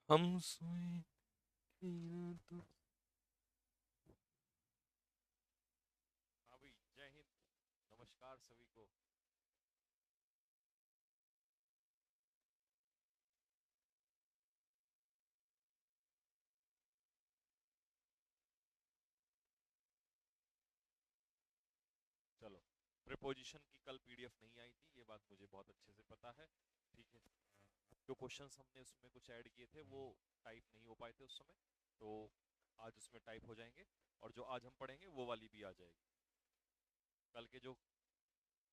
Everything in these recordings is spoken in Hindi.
हम सोए की रातों। हाँ भाई, जय हिंद। नमस्कार सभी को। चलो, प्रीपोजिशन की कल पीडीएफ नहीं आई थी, ये बात मुझे बहुत अच्छे से पता है। ठीक है। जो क्वेश्चंस हमने उसमें कुछ ऐड किए थे वो टाइप नहीं हो पाए थे उस समय, तो आज उसमें टाइप हो जाएंगे। और जो आज हम पढ़ेंगे वो वाली भी आ जाएगी। कल के जो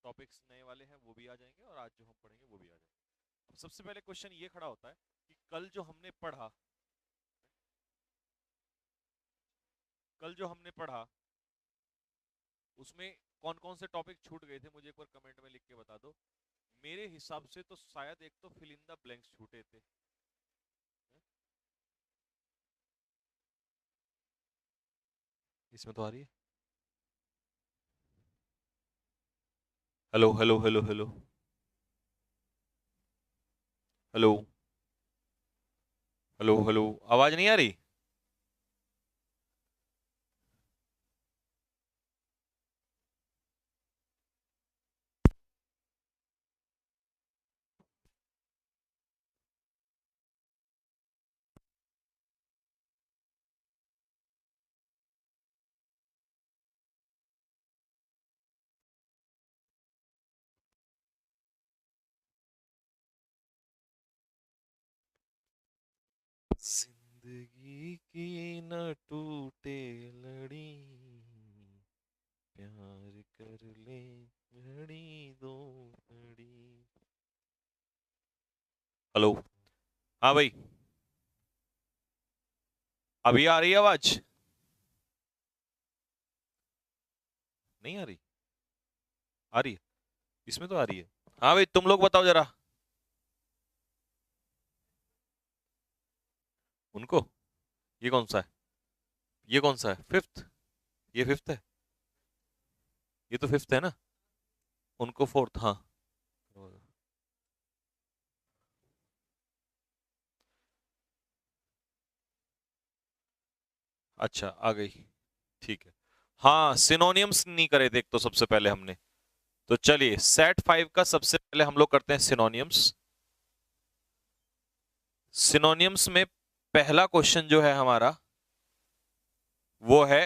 टॉपिक्स नए वाले हैं वो भी आ जाएंगे, और आज जो हम पढ़ेंगे वो भी आ जाएंगे। अब सबसे पहले क्वेश्चन ये खड़ा होता है कि कल जो हमने पढ़ा उसमें कौन कौन से टॉपिक छूट गए थे, मुझे एक बार कमेंट में लिख के बता दो। मेरे हिसाब से तो शायद एक तो फिल इन द ब्लैंक्स छूटे थे। इसमें तो आ रही है। Hello hello hello hello hello hello hello, आवाज नहीं आ रही। जिंदगी की न टूटे लड़ी, प्यार कर ले घड़ी दो घड़ी। हेलो। हाँ भाई, अभी आ रही है आवाज? नहीं आ रही? आ रही है। इसमें तो आ रही है। हाँ भाई, तुम लोग बताओ जरा। उनको? ये कौन सा है? ये कौन सा है? फिफ्थ? ये फिफ्थ है? ये तो फिफ्थ है ना? उनको फोर्थ, हाँ। अच्छा, आ गई। ठीक है। हाँ, सिनोनियम्स नहीं करे थे एक तो सबसे पहले हमने। तो चलिए, सेट 5 का सबसे पहले हम लोग करते हैं सिनोनियम्स। सिनोनियम्स में पहला क्वेश्चन जो है हमारा वो है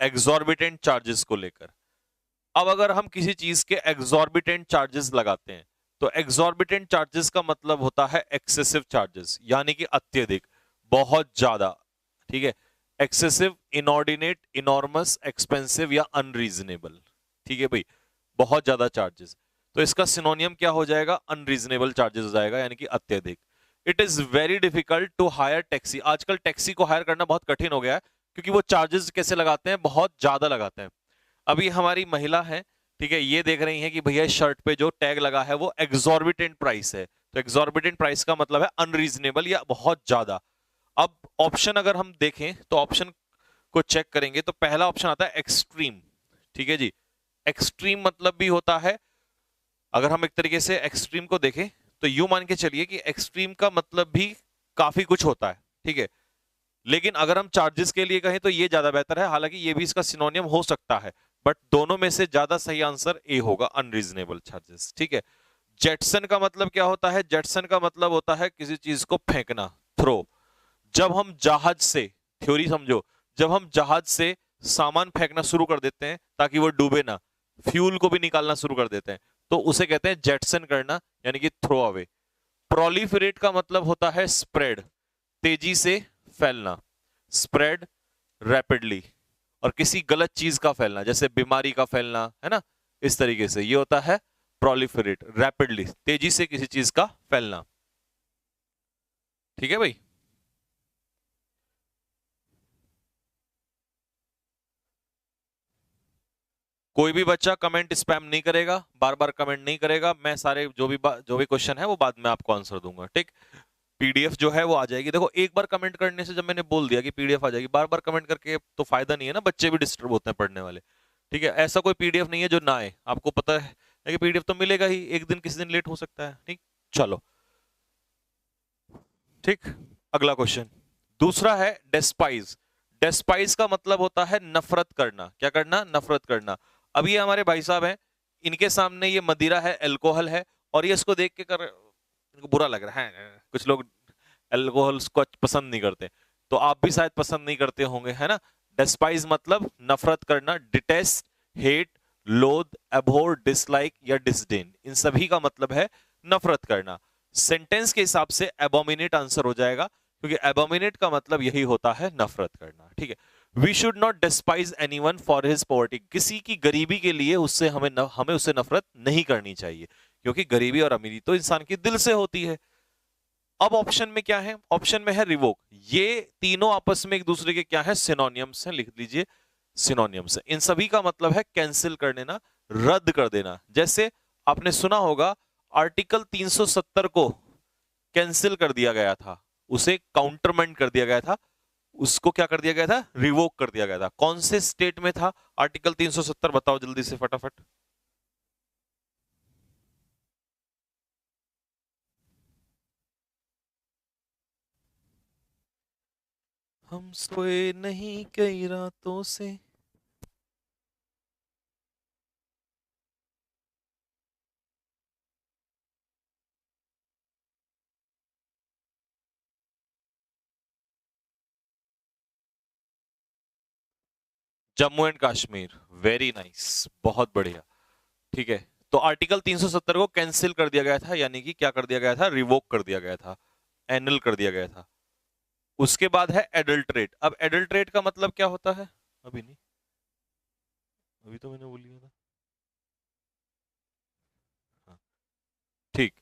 एग्जॉर्बिटेंट चार्जेस को लेकर। अब अगर हम किसी चीज के एग्जॉर्बिटेंट चार्जेस लगाते हैं तो एग्जॉर्बिटेंट चार्जेस का मतलब होता है एक्सेसिव चार्जेस, यानी कि अत्यधिक, बहुत ज्यादा। ठीक है। एक्सेसिव, इनऑर्डिनेट, इनॉर्मस, एक्सपेंसिव या अनरीजनेबल। ठीक है भाई, बहुत ज्यादा चार्जेस। तो इसका सिनोनियम क्या हो जाएगा? अनरीजनेबल चार्जेस हो जाएगा, यानी कि अत्यधिक। It is very difficult to hire taxi. आजकल टैक्सी को हायर करना बहुत कठिन हो गया है, क्योंकि वो चार्जेस कैसे लगाते हैं? बहुत ज्यादा लगाते हैं। अभी हमारी महिला है, ठीक है, ये देख रही है कि भैया शर्ट पे जो टैग लगा है वो एग्जॉर्बिटेंट प्राइस है। तो एग्जॉर्बिटेंट प्राइस का मतलब है अनरीजनेबल या बहुत ज्यादा। अब ऑप्शन अगर हम देखें तो ऑप्शन को चेक करेंगे तो पहला ऑप्शन आता है एक्सट्रीम। ठीक है जी। एक्सट्रीम मतलब भी होता है, अगर हम एक तरीके से एक्सट्रीम को देखें तो यूं मान के चलिए कि एक्सट्रीम का मतलब भी काफी कुछ होता है। ठीक है। लेकिन अगर हम चार्जेस के लिए कहें तो ये ज्यादा बेहतर है, हालांकि ये भी इसका सिनोनियम हो सकता है। बट दोनों में से ज्यादा सही आंसर ए होगा, अनरीजनेबल चार्जेस। ठीक है। जेटसन का मतलब क्या होता है? जेटसन का मतलब होता है किसी चीज को फेंकना, थ्रो। जब हम जहाज से, थ्योरी समझो, जब हम जहाज से सामान फेंकना शुरू कर देते हैं ताकि वो डूबे ना, फ्यूल को भी निकालना शुरू कर देते हैं, तो उसे कहते हैं जेटसन करना, यानी कि थ्रो अवे। प्रोलिफरेट का मतलब होता है स्प्रेड, तेजी से फैलना, स्प्रेड रैपिडली। और किसी गलत चीज का फैलना, जैसे बीमारी का फैलना, है ना, इस तरीके से ये होता है प्रोलिफरेट, रैपिडली, तेजी से किसी चीज का फैलना। ठीक है भाई। कोई भी बच्चा कमेंट स्पैम नहीं करेगा, बार बार कमेंट नहीं करेगा। मैं सारे जो भी क्वेश्चन है वो बाद में आपको आंसर दूंगा, ठीक। पीडीएफ जो है वो आ जाएगी। देखो, एक बार कमेंट करने से, जब मैंने बोल दिया कि पीडीएफ आ जाएगी, बार बार कमेंट करके तो फायदा नहीं है ना, बच्चे भी डिस्टर्ब होते हैं पढ़ने वाले। ठीक है। ऐसा कोई पीडीएफ नहीं है जो ना आए, आपको पता है कि पीडीएफ तो मिलेगा ही, एक दिन किसी दिन लेट हो सकता है। ठीक। चलो, ठीक। अगला क्वेश्चन दूसरा है डेस्पाइज। डेस्पाइज का मतलब होता है नफरत करना। क्या करना? नफरत करना। अब ये हमारे भाई साहब हैं, इनके सामने ये मदिरा है, अल्कोहल है, और ये इसको देख के इनको बुरा लग रहा है। कुछ लोग अल्कोहल को पसंद नहीं करते, तो आप भी शायद पसंद नहीं करते होंगे, है ना। डेस्पाइज मतलब नफरत करना, डिटेस्ट, हेट, लोथ, एबहोर, डिसलाइक या डिसडेन, इन सभी का मतलब है नफरत करना। सेंटेंस के हिसाब से एबोमिनेट आंसर हो जाएगा, क्योंकि एबोमिनेट का मतलब यही होता है नफरत करना। ठीक है। We should not despise anyone for his poverty. किसी की गरीबी के लिए उससे हमें उससे नफरत नहीं करनी चाहिए, क्योंकि गरीबी और अमीरी तो इंसान की दिल से होती है। अब ऑप्शन में क्या है? ऑप्शन में है रिवोक। ये तीनों आपस में एक दूसरे के क्या है? सिनोनियम्स हैं, लिख लीजिए सिनोनियम्स है। इन सभी का मतलब है कैंसिल कर देना, रद्द कर देना। जैसे आपने सुना होगा आर्टिकल 370 को कैंसिल कर दिया गया था, उसे काउंटरमेंट कर दिया गया था, उसको क्या कर दिया गया था? रिवोक कर दिया गया था। कौन से स्टेट में था आर्टिकल 370? बताओ जल्दी से फटाफट। हम सोए नहीं कई रातों से। Jammu and Kashmir. Very nice, बहुत बढ़िया। ठीक है, तो आर्टिकल 370 को कैंसिल कर दिया गया था, यानी कि क्या कर दिया गया था? रिवोक कर दिया गया था, एनल कर दिया गया था। उसके बाद है एडल्ट्रेट। अब एडल्ट्रेट का मतलब क्या होता है? अभी नहीं, अभी तो मैंने बोल लिया था। हाँ, ठीक।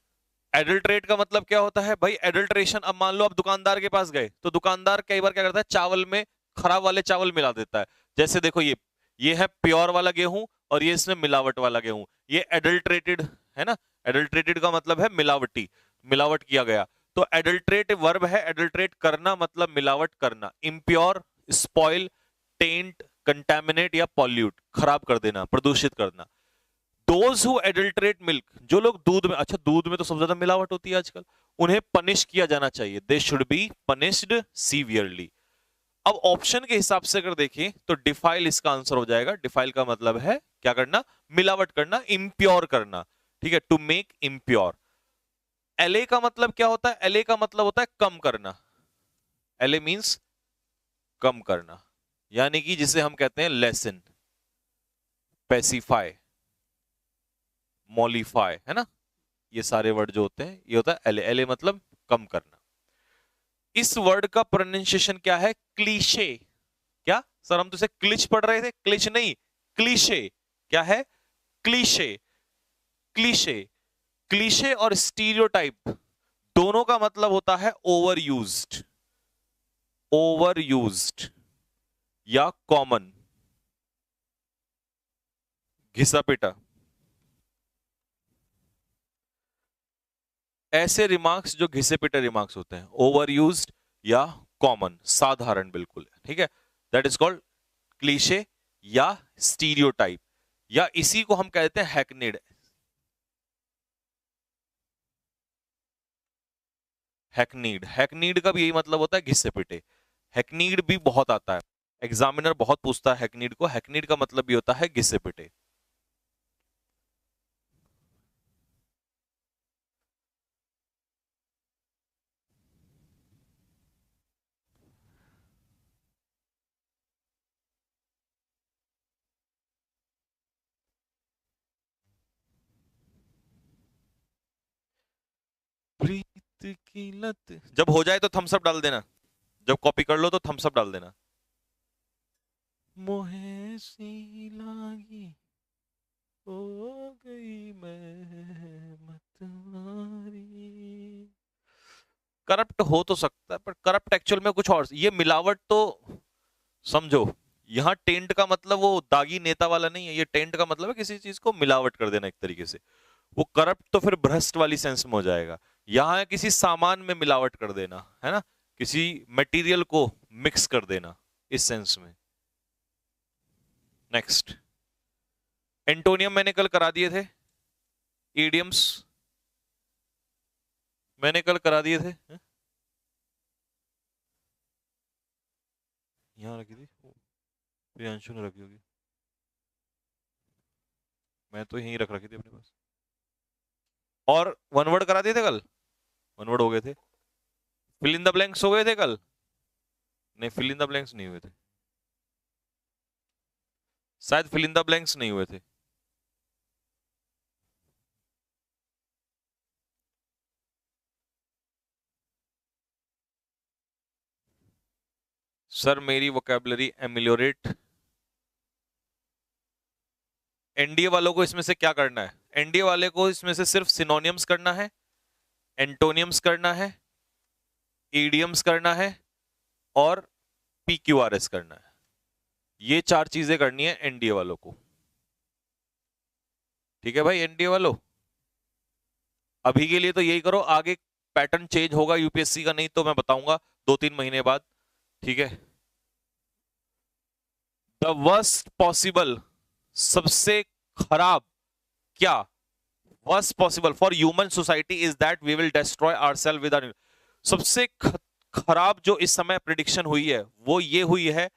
एडल्ट्रेट का मतलब क्या होता है भाई? एडल्ट्रेशन। अब मान लो आप दुकानदार के पास गए, तो दुकानदार कई बार क्या करता है? चावल में खराब वाले चावल मिला देता है। जैसे देखो, ये है प्योर वाला गेहूं, और ये इसमें मिलावट वाला गेहूं, ये एडल्ट्रेटेड है ना। एडल्ट्रेटेड का मतलब है मिलावटी, मिलावट किया गया। तो एडल्ट्रेट वर्ब है, एडल्ट्रेट करना मतलब मिलावट करना। इम्प्योर, स्पॉइल, टेंट, कंटेमिनेट या पॉल्यूट, खराब कर देना, प्रदूषित करना। दोज हु एडल्ट्रेट मिल्क, जो लोग दूध में, अच्छा दूध में तो सबसे ज्यादा मिलावट होती है आजकल, उन्हें पनिश किया जाना चाहिए। They should be punished severely. अब ऑप्शन के हिसाब से अगर देखें तो डिफाइल इसका आंसर हो जाएगा। डिफाइल का मतलब है क्या करना? मिलावट करना, इम्प्योर करना। ठीक है, टू मेक इम्प्योर। एलए का मतलब क्या होता है? एलए का मतलब होता है कम करना। एलए मींस कम करना, यानी कि जिसे हम कहते हैं लेसन, पेसिफाई, मॉलिफाई, है ना। ये सारे वर्ड जो होते हैं ये होता है एले। एले मतलब कम करना। इस वर्ड का प्रोनाउंसिएशन क्या है? क्लीशे। क्या सर, हम तो इसे क्लिच पढ़ रहे थे, क्लिच नहीं, क्लीशे। क्या है? क्लीशे। क्लीशे, क्लीशे और स्टीरियोटाइप दोनों का मतलब होता है ओवर यूज्ड, ओवर यूज्ड या कॉमन, घिसा पिटा। ऐसे रिमार्क्स जो घिसे पिटे रिमार्क्स होते हैं, ओवर यूज्ड या कॉमन, साधारण बिल्कुल। ठीक है, दैट इज कॉल्ड क्लीशे या स्टीरियोटाइप, या इसी को हम कहते हैं हैकनीड। हैकनीड, हैकनीड का भी यही मतलब होता है घिसे पिटे। हैकनीड भी बहुत आता है, एग्जामिनर बहुत पूछता है हैकनीड को। हैकनीड का मतलब भी होता है घिसे पिटे। प्रीत की लत, जब हो जाए तो थम्स अप डाल देना, जब कॉपी कर लो तो थम्स अप डाल देना। मोहे सी लागी हो गई मैं मतवारी। करप्ट हो तो सकता है, पर करप्ट एक्चुअल में कुछ और, ये मिलावट तो समझो। यहाँ टेंट का मतलब वो दागी नेता वाला नहीं है, ये टेंट का मतलब है किसी चीज को मिलावट कर देना एक तरीके से। वो करप्ट तो फिर भ्रष्ट वाली सेंस में हो जाएगा। यहाँ है किसी सामान में मिलावट कर देना, है ना, किसी मटेरियल को मिक्स कर देना, इस सेंस में। नेक्स्ट, एंटोनियम मैंने कल करा दिए थे, इडियम्स मैंने कल करा दिए थे। यहाँ रखी थी, प्रियांशु ने रखी होगी, मैं तो यहीं रख रखी थी अपने पास। और वन वर्ड करा दिए थे कल, वन वर्ड हो गए थे। फिल इन द ब्लैंक्स हो गए थे कल? नहीं, फिल इन द ब्लैंक्स नहीं हुए थे शायद, फिल इन द ब्लैंक्स नहीं हुए थे। सर मेरी वोकैबुलरी एमिलियोरेट, एनडीए वालों को इसमें से क्या करना है? एनडीए वाले को इसमें से सिर्फ सिनोनियम्स करना है, एंटोनियम्स करना है, ईडियम्स करना है और पीक्यूआरएस करना है। ये 4 चीजें करनी है एनडीए वालों को। ठीक है भाई एनडीए वालों, अभी के लिए तो यही करो, आगे पैटर्न चेंज होगा यूपीएससी का, नहीं तो मैं बताऊंगा 2-3 महीने बाद। ठीक है। द वर्स्ट पॉसिबल, सबसे खराब क्या, worst possible for human society is that we will destroy ourself with our. सबसे खराब जो इस समय प्रिडिक्शन हुई है वो ये हुई है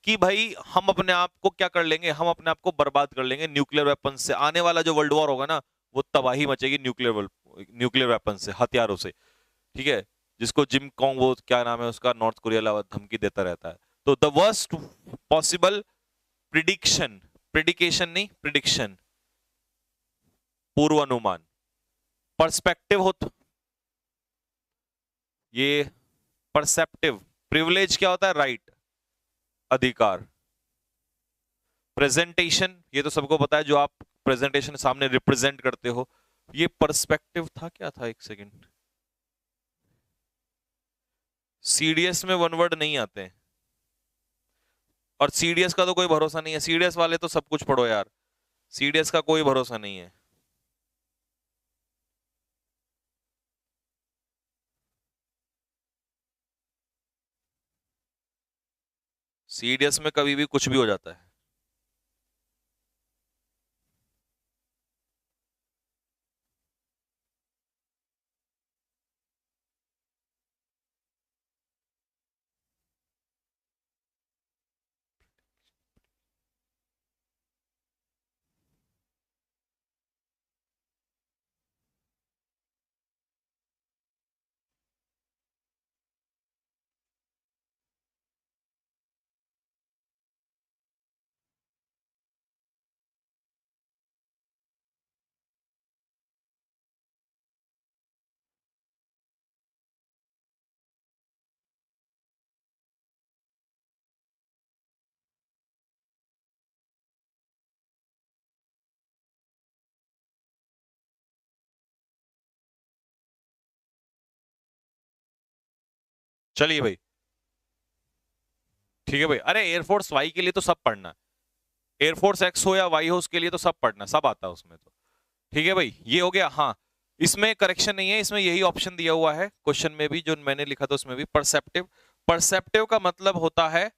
कि भाई हम अपने आप को क्या कर लेंगे, हम अपने आप को बर्बाद कर लेंगे न्यूक्लियर वेपन से। आने वाला जो वर्ल्ड वॉर होगा ना, वो तबाही मचेगी न्यूक्लियर वेपन से, हथियारों से। ठीक है, जिसको जिम कॉन्ग, वो क्या नाम है उसका, नॉर्थ कोरिया वाला धमकी देता रहता है। तो द वर्स्ट पॉसिबल प्रिडिक्शन, प्रिडिकेशन नहीं, प्रिडिक्शन, पूर्वानुमान, पर्सपेक्टिव होता, ये परसेप्टिव, प्रिविलेज क्या होता है, राइट, अधिकार, प्रेजेंटेशन, ये तो सबको पता है, जो आप प्रेजेंटेशन सामने रिप्रेजेंट करते हो, ये पर्सपेक्टिव था, क्या था, एक सेकंड, सीडीएस में वन वर्ड नहीं आते हैं, और सीडीएस का तो कोई भरोसा नहीं है, सीडीएस वाले तो सब कुछ पढ़ो यार, सीडीएस का कोई भरोसा नहीं है। सीडीएस में कभी भी कुछ भी हो जाता है। चलिए भाई, ठीक है भाई, अरे एयरफोर्स वाई के लिए तो सब पढ़ना, एयरफोर्स एक्स हो या वाई हो, उसके लिए तो सब पढ़ना, सब आता है उसमें तो। ठीक है भाई, ये हो गया। हाँ, इसमें करेक्शन नहीं है, इसमें यही ऑप्शन दिया हुआ है क्वेश्चन में भी, जो मैंने लिखा था उसमें भी, परसेप्टिव। परसेप्टिव का मतलब होता है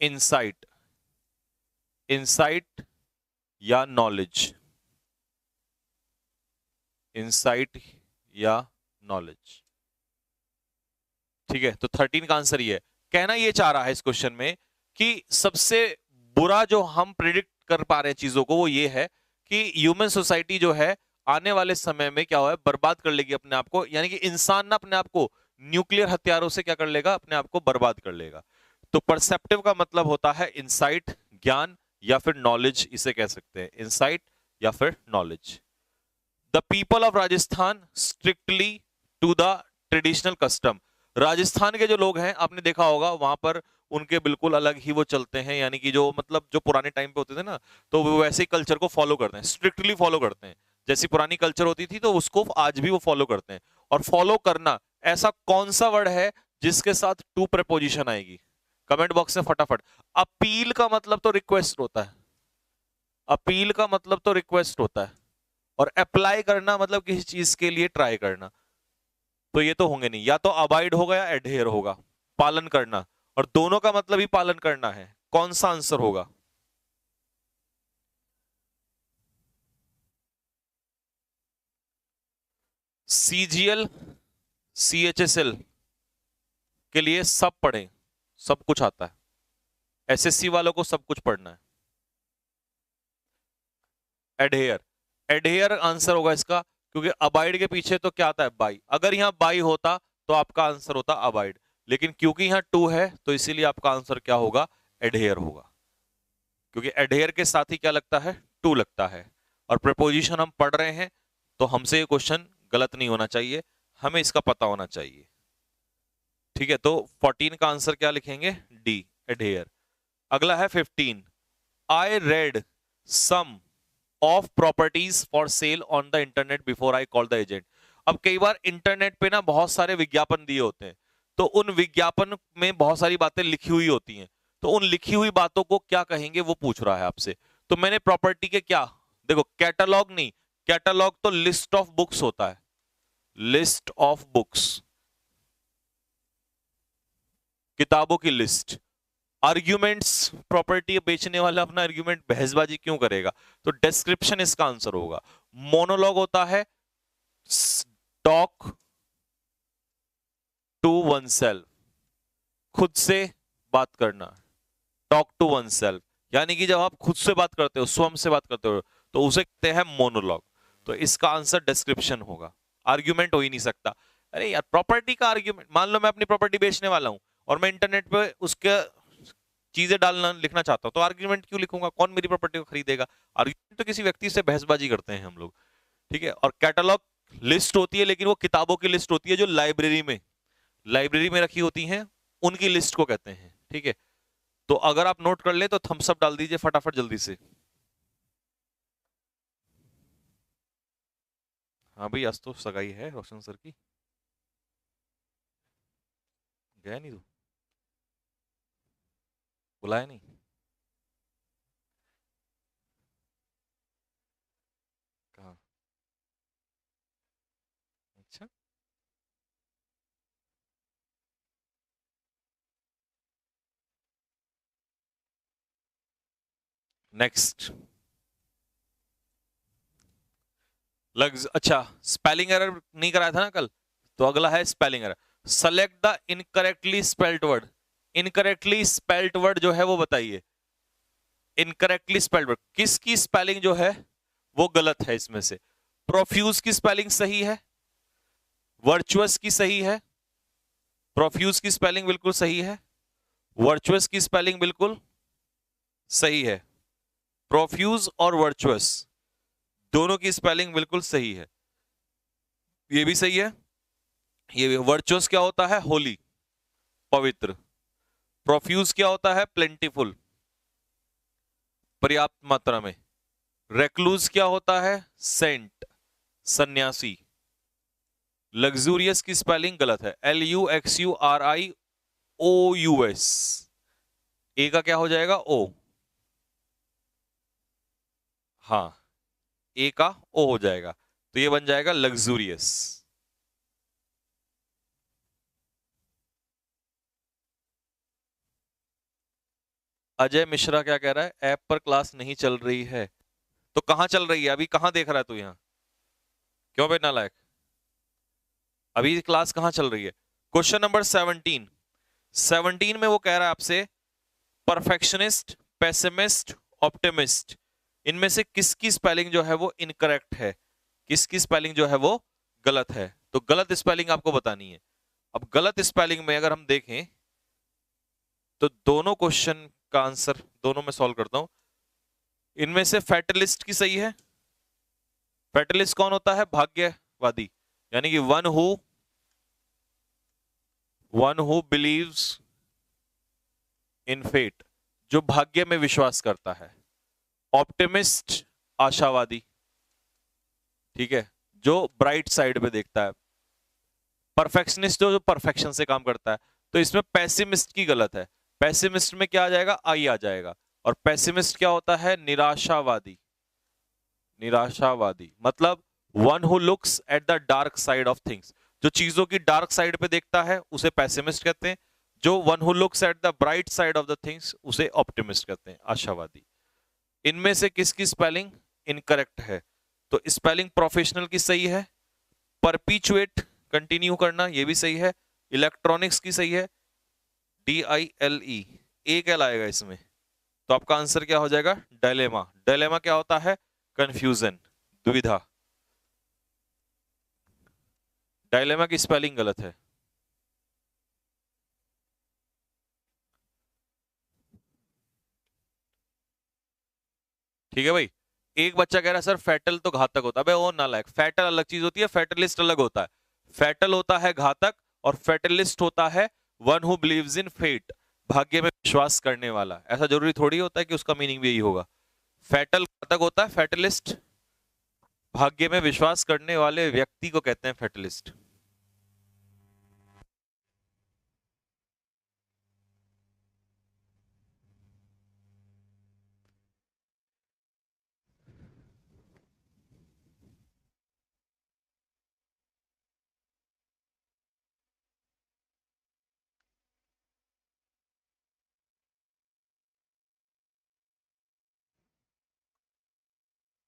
इंसाइट, इंसाइट या नॉलेज, इंसाइट या नॉलेज। ठीक है, तो 13 का आंसर ये है। कहना ये चाह रहा है इस क्वेश्चन में कि सबसे बुरा जो हम प्रिडिक्ट कर पा रहे हैं चीजों को, वो ये है कि ह्यूमन सोसाइटी जो है आने वाले समय में क्या हुआ है, बर्बाद कर लेगी अपने आप को, यानी कि इंसान ना अपने आप को न्यूक्लियर हथियारों से क्या कर लेगा, अपने आप को बर्बाद कर लेगा। तो परसेप्टिव का मतलब होता है इंसाइट, ज्ञान, या फिर नॉलेज, इसे कह सकते हैं इंसाइट या फिर knowledge. The people of Rajasthan strictly to the traditional custom. Rajasthan के जो लोग हैं, आपने देखा होगा वहां पर उनके बिल्कुल अलग ही वो चलते हैं, यानी कि जो मतलब जो पुराने टाइम पे होते थे ना, तो वो वैसे ही कल्चर को फॉलो करते हैं, स्ट्रिक्टली फॉलो करते हैं। जैसी पुरानी कल्चर होती थी तो उसको आज भी वो फॉलो करते हैं। और फॉलो करना, ऐसा कौन सा वर्ड है जिसके साथ टू प्रपोजिशन आएगी? कमेंट बॉक्स में फटाफट। अपील का मतलब तो रिक्वेस्ट होता है, अपील का मतलब तो रिक्वेस्ट होता है, और अप्लाई करना मतलब किसी चीज के लिए ट्राई करना। तो ये तो होंगे नहीं, या तो अबाइड होगा या एडहेयर होगा, पालन करना, और दोनों का मतलब ही पालन करना है। कौन सा आंसर होगा? सीजीएल, सीएचएसएल, के लिए सब पढ़ें, सब कुछ आता है। एसएससी वालों को सब कुछ पढ़ना है। एडहेयर, एडहेयर आंसर होगा इसका, क्योंकि अबाइड के पीछे तो क्या आता है, बाई। अगर यहां बाई होता तो आपका आंसर होता अबाइड, लेकिन क्योंकि यहां टू है तो इसीलिए आपका आंसर क्या होगा, एडहेयर होगा, क्योंकि एडहेयर के साथ ही क्या लगता है, टू लगता है। और प्रीपोजिशन हम पढ़ रहे हैं तो हमसे ये क्वेश्चन गलत नहीं होना चाहिए, हमें इसका पता होना चाहिए। ठीक है, तो 14 का आंसर क्या लिखेंगे, डी, एडहेयर। अगला है 15, I read some of properties for sale on the internet before I call the agent. अब कई बार इंटरनेट पे ना बहुत सारे विज्ञापन दिए होते हैं, तो उन विज्ञापन में बहुत सारी बातें लिखी हुई होती हैं, तो उन लिखी हुई बातों को क्या कहेंगे वो पूछ रहा है आपसे। तो मैंने प्रॉपर्टी के क्या, देखो कैटलॉग नहीं, कैटलॉग तो लिस्ट ऑफ बुक्स होता है, लिस्ट ऑफ बुक्स, किताबों की लिस्ट। आर्ग्यूमेंट्स, प्रॉपर्टी बेचने वाला अपना आर्ग्यूमेंट बहसबाजी क्यों करेगा, तो डिस्क्रिप्शन इसका आंसर होगा। मोनोलॉग होता है टॉक टू वन सेल्फ, खुद से बात करना, टॉक टू वन सेल्फ, यानी कि जब आप खुद से बात करते हो, स्वयं से बात करते हो, तो उसे कहते हैं मोनोलॉग। तो इसका आंसर डिस्क्रिप्शन होगा, आर्ग्यूमेंट हो ही नहीं सकता। अरे यार प्रॉपर्टी का आर्ग्यूमेंट, मान लो मैं अपनी प्रॉपर्टी बेचने वाला हूं और मैं इंटरनेट पे उसके चीजें डालना लिखना चाहता हूं, तो आर्ग्यूमेंट क्यों लिखूंगा, कौन मेरी प्रॉपर्टी को खरीदेगा। आर्ग्यूमेंट तो किसी व्यक्ति से बहसबाजी करते हैं हम लोग। ठीक है, और कैटलॉग लिस्ट होती है, लेकिन वो किताबों की लिस्ट होती है जो लाइब्रेरी में रखी होती हैं, उनकी लिस्ट को कहते हैं। ठीक है, तो अगर आप नोट कर ले तो थम्स अप डाल दीजिए फटाफट जल्दी से। हाँ भाई, आज तो सगाई है रोशन सर की, गया नहीं तू, बुलाया नहीं, कहाँ, अच्छा नेक्स्ट अच्छा, स्पेलिंग एरर नहीं कराया था ना कल, तो अगला है spelling error. Select the incorrectly spelled word, incorrectly spelled word जो है वो बताइए। इनकरेक्टली स्पेल्ड वर्ड किसकी स्पेलिंग जो है वो गलत है इसमें से। प्रोफ्यूज की स्पेलिंग सही है, वर्चुअस की सही है, प्रोफ्यूज की स्पेलिंग बिल्कुल सही है, वर्चुअस की स्पेलिंग बिल्कुल सही है। प्रोफ्यूज और वर्चुअस दोनों की स्पेलिंग बिल्कुल सही है, ये भी सही है, ये भी। वर्चुअस क्या होता है, होली, पवित्र। प्रोफ्यूज क्या होता है, प्लेंटीफुल, पर्याप्त मात्रा में। रेक्लूज क्या होता है, सेंट, सन्यासी। लग्जूरियस की स्पेलिंग गलत है, LUXURIOUS, ए का क्या हो जाएगा, ओ, हाँ ए का ओ हो जाएगा, तो ये बन जाएगा लग्जूरियस। अजय मिश्रा क्या कह रहा है, ऐप पर क्लास नहीं चल रही है, तो कहां चल रही है, अभी कहां देख रहा है तू, यहां क्यों बे नालायक, अभी क्लास कहां चल रही है। क्वेश्चन नंबर 17 में वो कह रहा है आपसे, परफेक्शनिस्ट, पेसिमिस्ट, ऑप्टिमिस्ट, इनमें से किसकी स्पेलिंग जो है वो इनकरेक्ट है, किसकी स्पेलिंग जो है वो गलत है। तो गलत स्पेलिंग आपको बतानी है। अब गलत स्पेलिंग में अगर हम देखें तो दोनों क्वेश्चन का आंसर दोनों में सॉल्व करता हूं। इनमें से फैटलिस्ट की सही है, फैटलिस्ट कौन होता है, भाग्यवादी, यानी कि one who believes in fate, जो भाग्य में विश्वास करता है। ऑप्टिमिस्ट, आशावादी, ठीक है, जो ब्राइट साइड पे देखता है। परफेक्शनिस्ट जो परफेक्शन से काम करता है। तो इसमें पेसिमिस्ट की गलत है, पेसिमिस्ट में क्या आ जाएगा, आई आ जाएगा। और पेसिमिस्ट क्या होता है, निराशावादी, निराशावादी मतलब one who looks at the dark side of things, जो चीजों की डार्क साइड पे देखता है उसे पेसिमिस्ट कहते हैं, जो one who looks at the bright side of the things उसे ऑप्टिमिस्ट कहते हैं, आशावादी। इनमें से किसकी स्पेलिंग इनकरेक्ट है, तो स्पेलिंग प्रोफेशनल की सही है, परपीचुएट कंटिन्यू करना ये भी सही है, इलेक्ट्रॉनिक्स की सही है, DILE, ए क्या लाएगा इसमें? तो आपका आंसर क्या हो जाएगा? डायलेमा। डायलेमा क्या होता है? कंफ्यूजन, दुविधा। डायलेमा की स्पेलिंग गलत है। ठीक है भाई। एक बच्चा कह रहा है सर फैटल तो घातक होता है। भाई वो नालायक, फैटल अलग चीज होती है, फैटलिस्ट अलग होता है। फैटल होता है घातक और फैटलिस्ट होता है one who believes in fate, भाग्य में विश्वास करने वाला। ऐसा जरूरी थोड़ी होता है कि उसका मीनिंग भी यही होगा। फैटल घातक होता है, फैटलिस्ट भाग्य में विश्वास करने वाले व्यक्ति को कहते हैं फैटलिस्ट।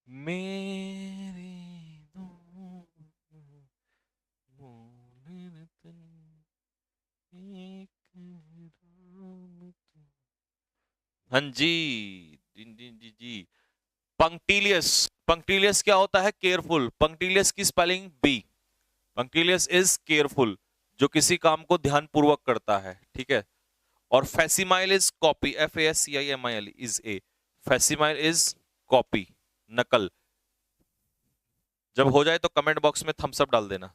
मेरे हाँ जी, जी जी जी जी। पंक्टिलियस, पंक्टिलियस क्या होता है? केयरफुल। पंक्टिलियस की स्पेलिंग बी। पंक्टिलियस इज केयरफुल, जो किसी काम को ध्यानपूर्वक करता है। ठीक है। और facsimile is copy, FASCIMIL is a. Facsimile is copy, नकल। जब हो जाए तो कमेंट बॉक्स में थम्स अप डाल देना।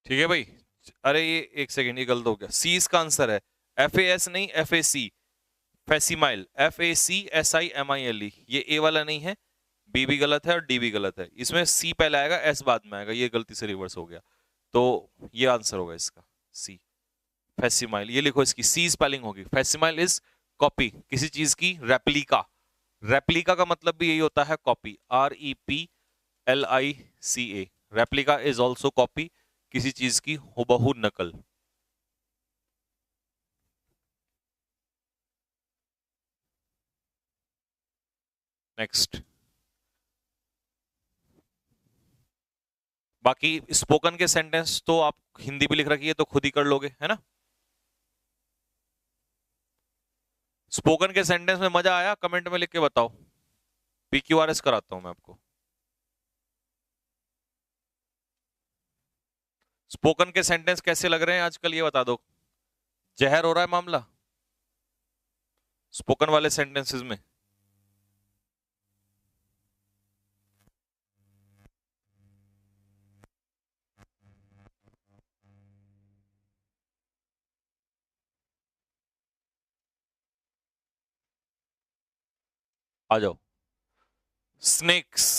ठीक है भाई। अरे ये एक सेकेंड, ये गलत हो गया। सी इसका आंसर है, FAS नहीं, FAC। फैसिमाइल, FACSIMILE। ये ए वाला नहीं है। बी भी गलत है और डी भी गलत है। इसमें सी पहले आएगा, एस बाद में आएगा। ये गलती से रिवर्स हो गया। तो ये आंसर होगा इसका, सी। फैसिमाइल, ये लिखो, इसकी सी स्पेलिंग होगी। फैसिमाइल इज कॉपी, किसी चीज की रेप्लिका। रेप्लिका का मतलब भी यही होता है, copy. REPLICA। Replica is also copy, किसी चीज की हुबहू नकल। नेक्स्ट। बाकी स्पोकन के सेंटेंस तो आप हिंदी भी लिख रखी है तो खुद ही कर लोगे, है ना। स्पोकन के सेंटेंस में मजा आया? कमेंट में लिख के बताओ। PQRS कराता हूं मैं आपको। स्पोकन के सेंटेंस कैसे लग रहे हैं आजकल, ये बता दो। जहर हो रहा है मामला स्पोकन वाले सेंटेंसेस में? आ जाओ। स्नेक्स।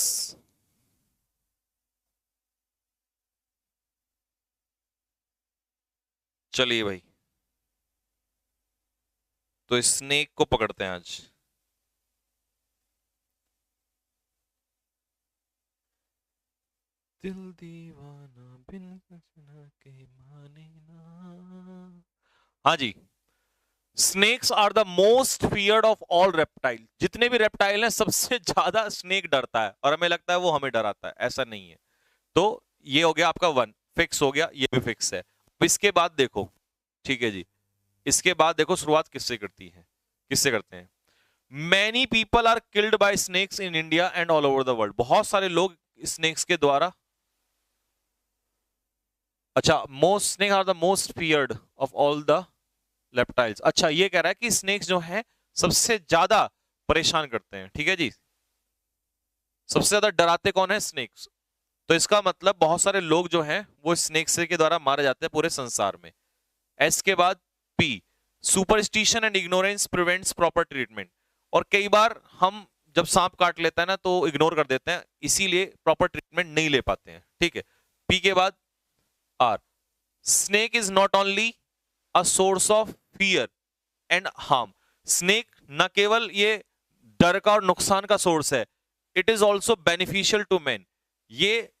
चलिए भाई, तो स्नेक को पकड़ते हैं आज। दिल दीवाना बिन सजना के माने ना। हाँ जी। Snakes are the most feared of all reptile. जितने भी रेप्टाइल हैं सबसे ज्यादा स्नेक डरता है, और हमें लगता है वो हमें डराता है, ऐसा नहीं है। तो ये हो गया आपका वन, फिक्स हो गया, ये भी फिक्स है। अब इसके बाद देखो, ठीक है जी, इसके बाद देखो शुरुआत किससे करती है, किससे करते हैं। Many people are killed by snakes in India and all over the world. बहुत सारे लोग स्नेक्स के द्वारा, अच्छा, most snake are the most feared of all the reptiles. अच्छा, ये कह रहा है कि स्नेक्स जो हैं सबसे ज्यादा परेशान करते हैं। ठीक है जी, सबसे ज्यादा डराते कौन है? स्नेक्स। तो इसका मतलब बहुत सारे लोग जो हैं वो स्नेक्स के द्वारा मारे जाते हैं पूरे संसार में। एस के बाद P, superstition and ignorance prevents proper treatment. और कई बार हम जब सांप काट लेता है ना तो इग्नोर कर देते हैं, इसीलिए प्रॉपर ट्रीटमेंट नहीं ले पाते हैं, ठीक है। पी के बाद R, snake is not only a source of fear and harm. Snake न केवल ये डर का और नुकसान का सोर्स है, it is also beneficial to man. ये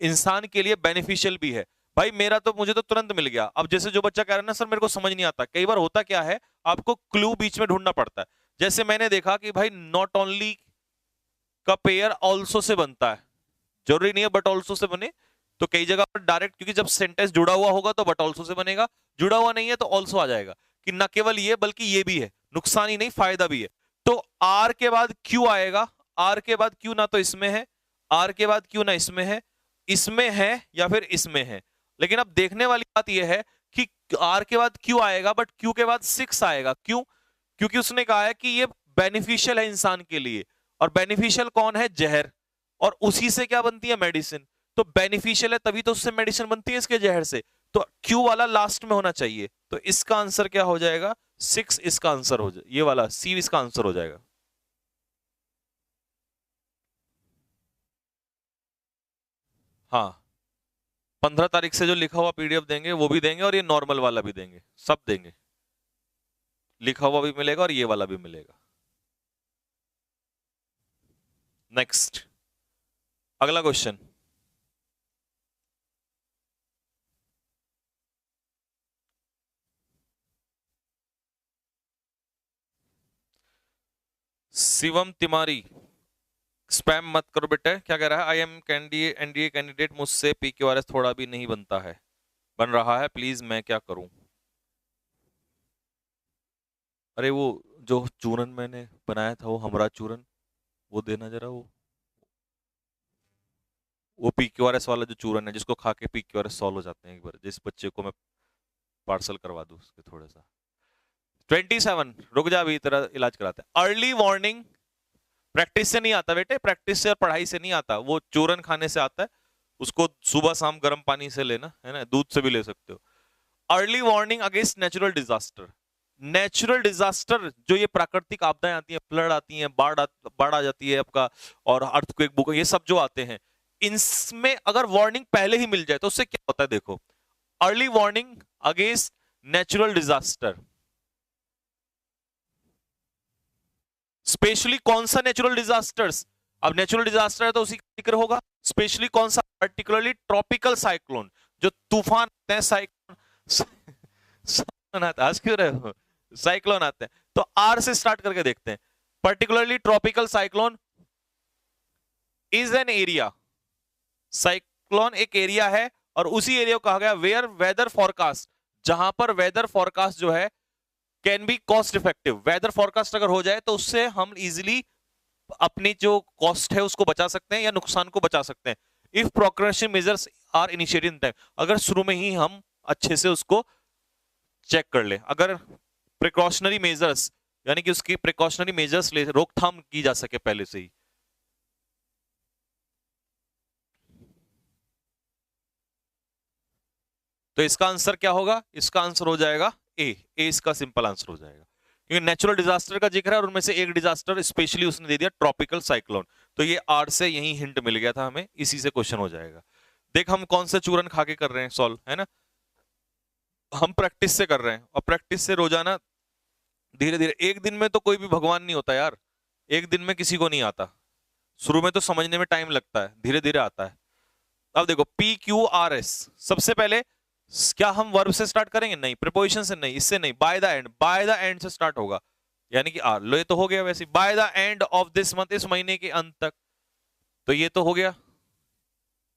इंसान के लिए बेनिफिशियल भी है। भाई मेरा तो, मुझे तो तुरंत मिल गया। अब जैसे जो बच्चा कह रहा है ना सर मेरे को समझ नहीं आता, कई बार होता क्या है, आपको क्लू बीच में ढूंढना पड़ता है। जैसे मैंने देखा कि भाई नॉट ओनली का पेयर ऑल्सो से बनता है, जरूरी नहीं है बट ऑल्सो से बने। तो कई जगह पर डायरेक्ट, क्योंकि जब सेंटेंस जुड़ा हुआ होगा तो बट ऑल्सो से बनेगा, जुड़ा हुआ नहीं है तो ऑल्सो आ जाएगा कि न केवल ये बल्कि ये भी है, नुकसान ही नहीं फायदा भी है। तो आर के बाद क्यू आएगा, आर के बाद क्यू ना तो इसमें है, आर के बाद क्यू ना इसमें है, इसमें है या फिर इसमें है। लेकिन अब देखने वाली बात यह है कि आर के बाद क्यू आएगा बट क्यू के बाद 6 आएगा, क्यों? क्योंकि उसने कहा है कि ये बेनिफिशियल है इंसान के लिए, और बेनिफिशियल कौन है? जहर, और उसी से क्या बनती है? मेडिसिन। तो बेनिफिशियल है तभी तो उससे मेडिसिन बनती है, इसके जहर से। तो क्यू वाला लास्ट में होना चाहिए। तो इसका आंसर क्या हो जाएगा? 6 इसका आंसर हो जाएगा, ये वाला सी इसका आंसर हो जाएगा। हाँ, 15 तारीख से जो लिखा हुआ पीडीएफ देंगे वो भी देंगे, और ये नॉर्मल वाला भी देंगे, सब देंगे। लिखा हुआ भी मिलेगा और ये वाला भी मिलेगा। नेक्स्ट, अगला क्वेश्चन। शिवम तिवारी, स्पैम मत करो बेटा। क्या कह रहा है? आई एम एनडीए कैंडिडेट, मुझसे पीक्यूआरएस थोड़ा भी नहीं बनता है, बन रहा है, प्लीज मैं क्या करूं? अरे वो जो चूरन मैंने बनाया था, वो हमरा चूरन, वो देना जरा। वो पीक्यूआरएस वाला जो चूरन है, जिसको खा के पीक्यूआरएस सॉल्व हो जाते हैं, एक बार जिस बच्चे को मैं पार्सल करवा दूं उसके थोड़ा सा। 27, रुक जा, अभी तेरा इलाज कराते हैं। अर्ली वार्निंग प्रैक्टिस से नहीं आता बेटे, प्रैक्टिस से और पढ़ाई से नहीं आता, वो चूरन खाने से आता है। उसको सुबह शाम गर्म पानी से लेना है ना, दूध से भी ले सकते हो। Early warning against natural disaster. Natural disaster जो ये प्राकृतिक आपदाएं आती हैं, फ्लड आती हैं, बाढ़ आ जाती है आपका, और अर्थक्वेक, भूकंप, ये सब जो आते हैं, इनमें अगर वार्निंग पहले ही मिल जाए तो उससे क्या होता है? देखो, early warning against natural disaster, specially कौन सा नेचुरल डिजास्टर्स? अब नेचुरल डिजास्टर है तो उसी का जिक्र होगा। स्पेशली कौन सा? पर्टिकुलरली ट्रॉपिकल साइक्लोन, जो तूफान आते हैं, साइक्लोन आता है, आज क्यों रहे हो? साइक्लोन आते हैं। तो आर से स्टार्ट करके देखते हैं। Particularly tropical cyclone is an area, cyclone एक एरिया है, और उसी एरिया को कहा गया वेयर वेदर फॉरकास्ट, जहां पर वेदर फॉरकास्ट जो है can be cost effective. Weather forecast अगर हो जाए तो उससे हम इजिली अपनी जो कॉस्ट है उसको बचा सकते हैं या नुकसान को बचा सकते हैं। If precautionary measures are initiated in time, अगर शुरू में ही हम अच्छे से उसको चेक कर ले, अगर प्रिकॉशनरी मेजर्स यानी कि उसकी प्रिकॉशनरी मेजर्स ले, रोकथाम की जा सके पहले से ही। तो इसका आंसर क्या होगा? इसका आंसर हो जाएगा ए इसका सिंपल आंसर हो जाएगा, क्योंकि नेचुरल डिजास्टर का जिक्र है और उनमें से एक डिजास्टर स्पेशली उसने दे दिया ट्रॉपिकल साइक्लोन। तो ये आर से यही हिंट मिल गया था हमें, इसी से क्वेश्चन हो जाएगा। देख हम कौन सा चूरन खा के कर रहे हैं सॉल्व, है ना? हम प्रैक्टिस से कर रहे हैं, और प्रैक्टिस से रोजाना धीरे धीरे, एक दिन में तो कोई भी भगवान नहीं होता यार, एक दिन में किसी को नहीं आता। शुरू में तो समझने में टाइम लगता है, धीरे धीरे आता है। अब देखो PQRS, सबसे पहले क्या हम वर्ब से स्टार्ट करेंगे? नहीं। प्रीपोजिशन से नहीं, इससे नहीं, bye the and, bye the and से स्टार्ट होगा, यानी कि आर। लो ये तो हो गया वैसे, bye the end of this month, इस महीने के अंत तक, तो ये तो हो गया।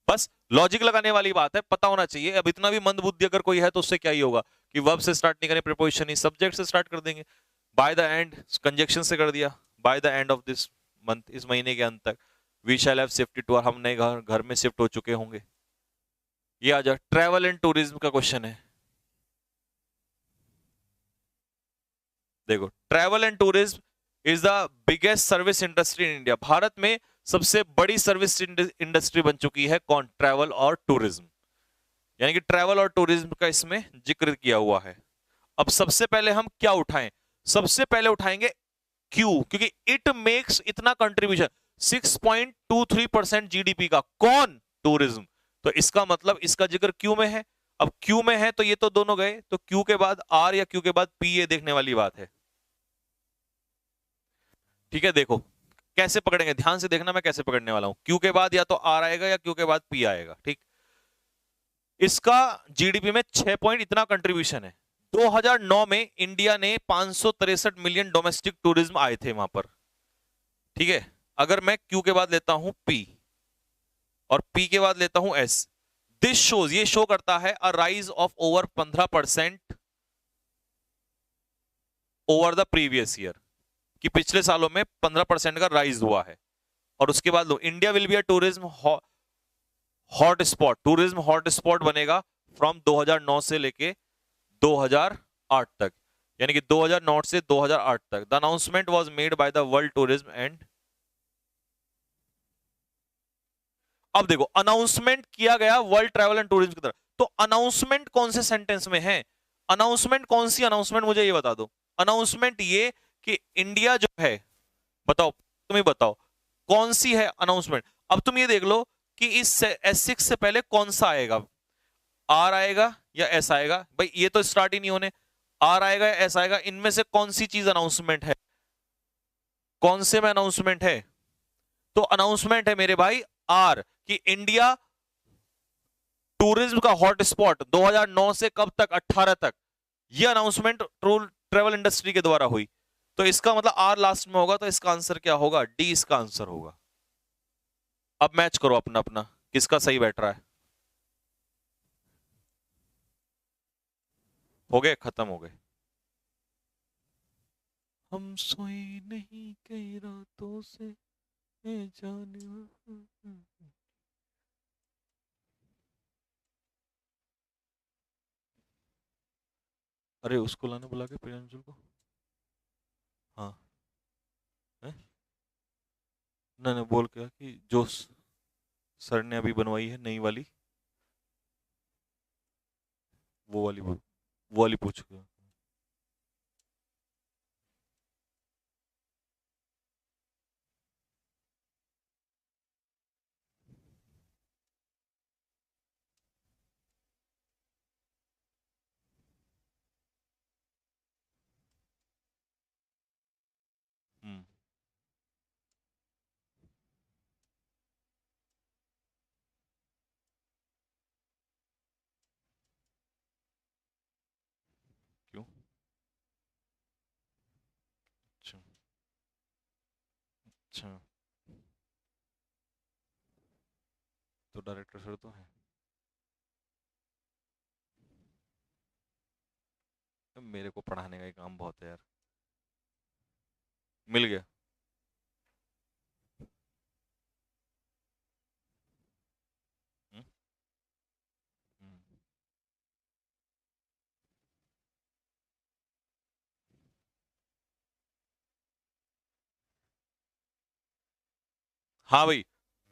बस लॉजिक लगाने वाली बात है, पता होना चाहिए। अब इतना भी मंद बुद्धि अगर कोई है तो उससे क्या ही होगा कि वर्ब से स्टार्ट नहीं करें, प्रीपोजिशन ही, सब्जेक्ट से स्टार्ट कर देंगे। बाय द एंड कंजक्शन से कर दिया, by the end of this month, इस महीने के अंत तक, we shall have shifted to, हम नए घर में शिफ्ट हो चुके होंगे। ये आ जाए। ट्रैवल एंड टूरिज्म का क्वेश्चन है, देखो, travel and tourism is the biggest service industry in India. Bharat में सबसे बड़ी सर्विस इंडस्ट्री बन चुकी है कौन? ट्रैवल और टूरिज्म, यानी कि ट्रैवल और टूरिज्म का इसमें जिक्र किया हुआ है। अब सबसे पहले हम क्या उठाएं? सबसे पहले उठाएंगे क्यू, क्योंकि इट मेक्स इतना कंट्रीब्यूशन 6.23% जीडीपी का। कौन? टूरिज्म। तो इसका मतलब इसका जिक्र क्यू में है। अब क्यू में है तो ये तो दोनों गए, तो क्यू के बाद आर या क्यू के बाद पी, ये देखने वाली बात है। ठीक है, देखो कैसे पकड़ेंगे, ध्यान से देखना मैं कैसे पकड़ने वाला हूं। क्यू के बाद या तो आर आएगा या क्यू के बाद पी आएगा। ठीक, इसका जीडीपी में 6 पॉइंट इतना कंट्रीब्यूशन है। 2009 में इंडिया ने 563 मिलियन डोमेस्टिक टूरिज्म आए थे वहां पर। ठीक है, अगर मैं क्यू के बाद लेता हूं पी और पी के बाद लेता हूं एस, दिस शोज, ये शो करता है a rise of over 15% over the previous year, कि पिछले सालों में 15% का राइज हुआ है। और उसके बाद लो, India will be a tourism hot spot, tourism hot spot बनेगा फ्रॉम 2009 से लेके 2008 तक, यानी कि 2009 से 2008 तक। The announcement was made by the world tourism and, अब देखो अनाउंसमेंट किया गया वर्ल्ड ट्रैवल एंड टूरिज्म की तरफ। तो अनाउंसमेंट कौन से सेंटेंस में है? अनाउंसमेंट कौन सी अनाउंसमेंट, मुझे ये बता दो। अनाउंसमेंट ये कि इंडिया जो है, बताओ तुम ही बताओ कौन सी है अनाउंसमेंट। अब तुम ये देख लो कि इस S6 से पहले कौन सा आएगा, आर आएगा या एस आएगा? भाई ये तो स्टार्ट ही नहीं होने, आर आएगा या एस आएगा, इनमें से कौन सी चीज अनाउंसमेंट है? कौन से में अनाउंसमेंट है? तो अनाउंसमेंट है मेरे भाई आर, कि इंडिया टूरिज्म का हॉट स्पॉट 2009 से कब तक, 18 तक। ये अनाउंसमेंट ट्रेवल इंडस्ट्री के द्वारा हुई। तो इसका मतलब आर लास्ट में होगा, तो इसका आंसर क्या होगा? डी इसका आंसर होगा। अब मैच करो अपना अपना, किसका सही बैठ रहा है। हो गए, खत्म हो गए। हम सोए नहीं कई रातों से जाने, अरे उसको लाने बुला के प्रियांशु को। हाँ, है ना, ना बोल क्या कि जो सर ने अभी बनवाई है नई वाली, वो वाली पूछ के। हम्म, क्यों? अच्छा, अच्छा, तो डायरेक्टर सर तो है। मेरे को पढ़ाने का ही काम बहुत है यार। मिल गया। हम्म, हम्म। हाँ भाई,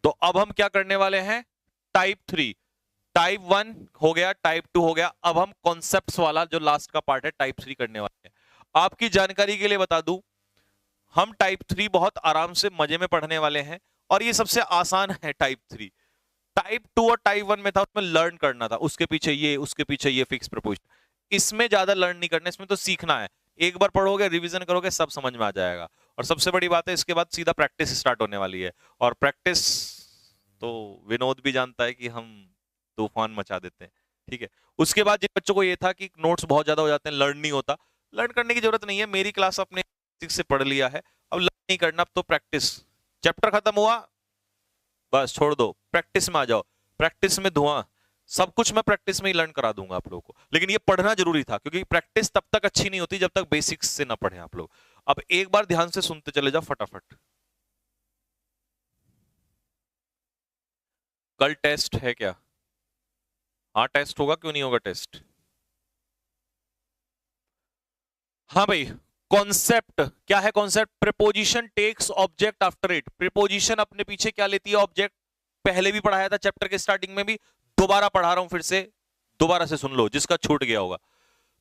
तो अब हम क्या करने वाले हैं? टाइप 3, टाइप 1 हो गया, टाइप 2 हो गया, अब हम कॉन्सेप्ट्स वाला जो लास्ट का पार्ट है टाइप 3 करने वाले हैं। आपकी जानकारी के लिए बता दूं, हम टाइप 3 बहुत आराम से मजे में पढ़ने वाले हैं, और ये सबसे आसान है टाइप 3। टाइप 2 और टाइप 1 में था, उसमें लर्न करना था, उसके पीछे ये उसके पीछे ये फिक्स प्रपोजिशन। इसमें ज्यादा लर्न नहीं करना, इसमें तो सीखना है। एक बार पढ़ोगे, रिवीजन करोगे, सब समझ में आ जाएगा। और सबसे बड़ी बात है, इसके बाद सीधा प्रैक्टिस स्टार्ट होने वाली है। और प्रैक्टिस तो विनोद भी जानता है कि हम तूफान मचा देते हैं। ठीक है, उसके बाद जिन बच्चों को ये था कि नोट्स बहुत ज्यादा हो जाते हैं, लर्न नहीं होता, लर्न करने की जरूरत नहीं है। मेरी क्लास अपने से पढ़ लिया है, अब लर्न नहीं करना, अब तो प्रैक्टिस। चैप्टर खत्म हुआ, बस छोड़ दो, प्रैक्टिस में आ जाओ। प्रैक्टिस में धुआं, सब कुछ मैं प्रैक्टिस में ही लर्न करा दूंगा आप लोगों को। लेकिन ये पढ़ना जरूरी था, क्योंकि प्रैक्टिस तब तक अच्छी नहीं होती जब तक बेसिक्स से ना पढ़े आप लोग। अब एक बार ध्यान से सुनते चले जाओ फटाफट। कल टेस्ट है क्या? हाँ टेस्ट होगा, क्यों नहीं होगा टेस्ट? हाँ भाई, कॉन्सेप्ट क्या है? Concept, preposition takes object after it. Preposition अपने पीछे क्या लेती है? ऑब्जेक्ट। पहले भी पढ़ाया था चैप्टर के स्टार्टिंग में भी, दोबारा पढ़ा रहा हूं फिर से, दोबारा से सुन लो जिसका छूट गया होगा।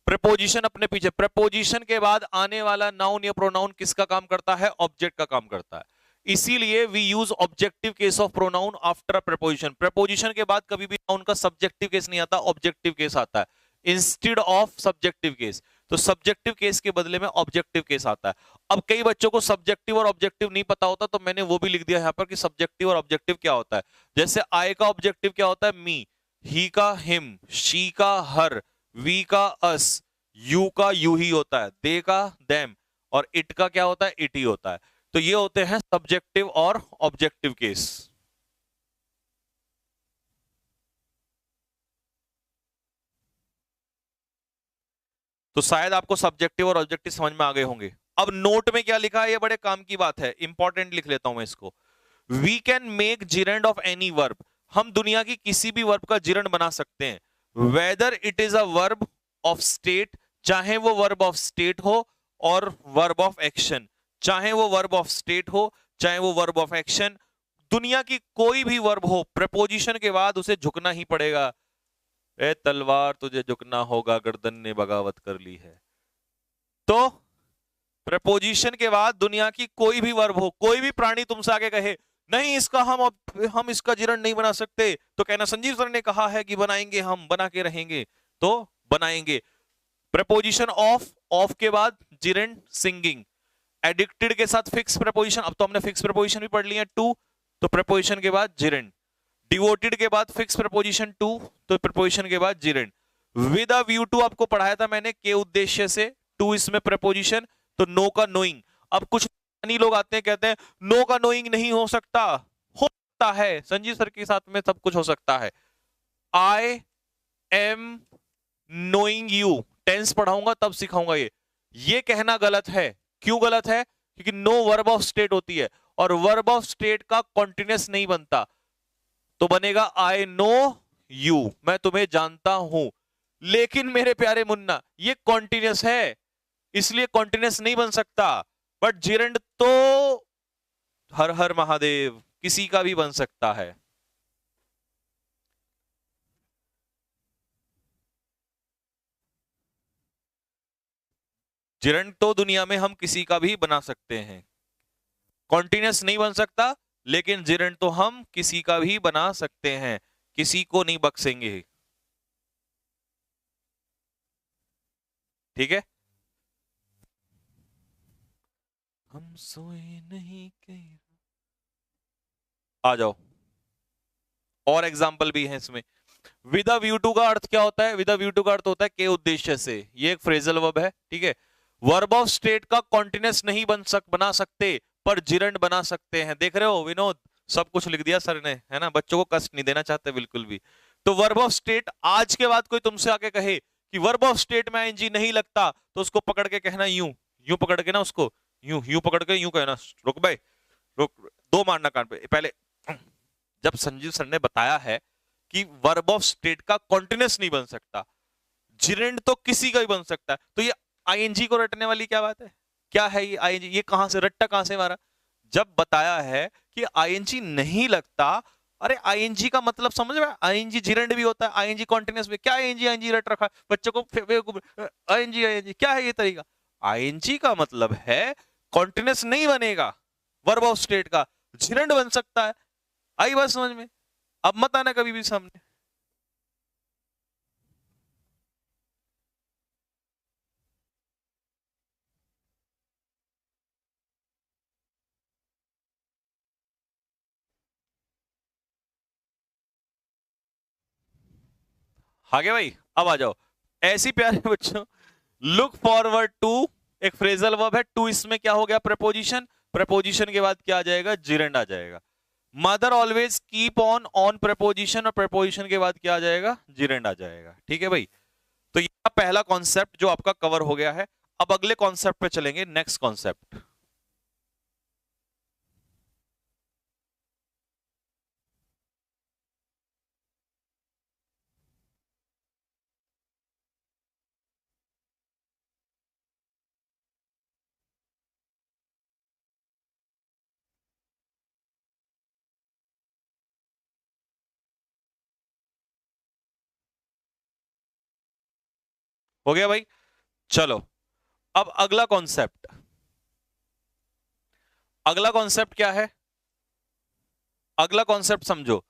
प्रेपोजिशन अपने पीछे, प्रेपोजिशन के बाद आने वाला नाउन या प्रोनाउन किसका काम करता है? ऑब्जेक्ट का काम करता है। इसीलिए we use objective case of pronoun after preposition. Preposition के बाद कभी भी नाउन का सब्जेक्टिव केस नहीं आता, ऑब्जेक्टिव केस आता है इंस्टेड ऑफ सब्जेक्टिव केस। तो सब्जेक्टिव केस के बदले में ऑब्जेक्टिव केस आता है। अब कई बच्चों को सब्जेक्टिव और ऑब्जेक्टिव नहीं पता होता, तो मैंने वो भी लिख दिया यहां पर कि सब्जेक्टिव और ऑब्जेक्टिव क्या होता है। जैसे आई का ऑब्जेक्टिव क्या होता है? मी, ही का हिम, शी का हर, वी का अस, यू का यू ही होता है, दे का देम, और इट का क्या होता है? इट ही होता है। तो ये होते हैं सब्जेक्टिव और ऑब्जेक्टिव केस। तो शायद आपको सब्जेक्टिव और ऑब्जेक्टिव समझ में आ गए होंगे। अब नोट में क्या लिखा है, ये बड़े काम की बात है, इंपॉर्टेंट लिख लेता हूं मैं इसको। We can make gerund of any verb. हम दुनिया की किसी भी वर्ब का जिरेंड बना सकते हैं। Whether it is a verb of state, चाहे वो वर्ब ऑफ स्टेट हो, और वर्ब ऑफ एक्शन, चाहे वो वर्ब ऑफ स्टेट हो, चाहे वो वर्ब ऑफ एक्शन। दुनिया की कोई भी वर्ब हो, प्रपोजिशन के बाद उसे झुकना ही पड़ेगा। ए तलवार तुझे झुकना होगा, गर्दन ने बगावत कर ली है। तो प्रपोजिशन के बाद दुनिया की कोई भी वर्ब हो, कोई भी प्राणी तुमसे आके कहे नहीं इसका हम इसका जिरंड नहीं बना सकते, तो कहना संजीव सर ने कहा है कि बनाएंगे, हम बना के रहेंगे, तो बनाएंगे। प्रपोजिशन ऑफ, ऑफ के बाद जिरंड सिंगिंग। एडिक्टेड के साथ फिक्स प्रपोजिशन, अब तो हमने फिक्स प्रपोजिशन भी पढ़ लिया टू, तो प्रपोजिशन के बाद जिरंड। डिवोटेड के बाद फिक्स प्रपोजिशन टू, तो प्रपोजिशन के बाद gerund. With a view to आपको पढ़ाया था मैंने, के उद्देश्य से, टू इसमें प्रपोजिशन, तो नो का नोइंग। अब कुछ लोग आते हैं कहते हैं नो का नोइंग नहीं हो सकता। हो सकता है, संजीव सर के साथ में सब कुछ हो सकता है। I am knowing you, tense पढ़ाऊंगा तब सिखाऊंगा ये कहना गलत है। क्यों गलत है? क्योंकि नो वर्ब ऑफ स्टेट होती है, और वर्ब ऑफ स्टेट का कॉन्टिन्यूस नहीं बनता, तो बनेगा आई नो यू, मैं तुम्हें जानता हूं। लेकिन मेरे प्यारे मुन्ना ये कॉन्टिन्यूस है, इसलिए कॉन्टिन्यूस नहीं बन सकता। बट जिरंड तो हर हर महादेव किसी का भी बन सकता है। जिरंड तो दुनिया में हम किसी का भी बना सकते हैं। कॉन्टिन्यूस नहीं बन सकता, लेकिन जिरंड तो हम किसी का भी बना सकते हैं, किसी को नहीं बख्शेंगे। ठीक है, हम सोए नहीं कहीं। आ जाओ, और एग्जाम्पल भी है इसमें। विद अ व्यू टू का अर्थ क्या होता है? विद अ व्यू टू का अर्थ होता है के उद्देश्य से, ये एक फ्रेजल वर्ब है। ठीक है, वर्ब ऑफ स्टेट का कॉन्टिन्यूस नहीं बना सकते, पर जिरंड बना सकते हैं। देख रहे हो विनोद, सब कुछ लिख दिया सर ने, है ना? बच्चों को कष्ट नहीं देना चाहते बिल्कुल भी। तो वर्ब ऑफ स्टेट, आज के बाद कोई तुमसे आके कहे कि वर्ब ऑफ स्टेट में आईएनजी नहीं लगता, तो उसको पकड़ के कहना यूं, यूं पकड़ के ना उसको, यूं यूं पकड़ के यूं कहना, रुक भाई रुक, दो मारना कान पे पहले। जब संजीव सर ने बताया है कि वर्ब ऑफ स्टेट का कॉन्टिन्यूस नहीं बन सकता, जिरेंड तो किसी का भी बन सकता है, तो ये आईएनजी को रटने वाली क्या बात है? क्या है ये आईएनजी? ये कहां से रट्टा, कहां से मारा? जब बताया है कि आईएनजी नहीं लगता, अरे आईएनजी का मतलब समझ में, आईएनजी जिरेंड भी होता है, आईएनजी कॉन्टिन्यूस भी। क्या आईएनजी आईएनजी रट रखा है बच्चों को, आईएनजी आईएनजी क्या है ये तरीका? आईएनजी का मतलब है कॉन्टिन्यूस नहीं बनेगा वर्ब ऑफ स्टेट का, जिरेंड बन सकता है। आई बात समझ में? अब मत आना कभी भी सामने। आगे भाई, अब आ जाओ ऐसी प्यारे बच्चों। लुक फॉरवर्ड टू एक फ्रेजल वर्ब है, टू इसमें क्या हो गया? प्रपोजिशन। प्रपोजिशन के बाद क्या आ जाएगा? जिरेंड आ जाएगा। Mother always keep on, on preposition, और प्रपोजिशन के बाद क्या आ जाएगा? जिरेंड आ जाएगा। ठीक है भाई, तो यह पहला कॉन्सेप्ट जो आपका कवर हो गया है। अब अगले कॉन्सेप्ट पे चलेंगे, नेक्स्ट कॉन्सेप्ट। हो गया भाई? चलो, अब अगला कॉन्सेप्ट, अगला कॉन्सेप्ट क्या है? अगला कॉन्सेप्ट समझो।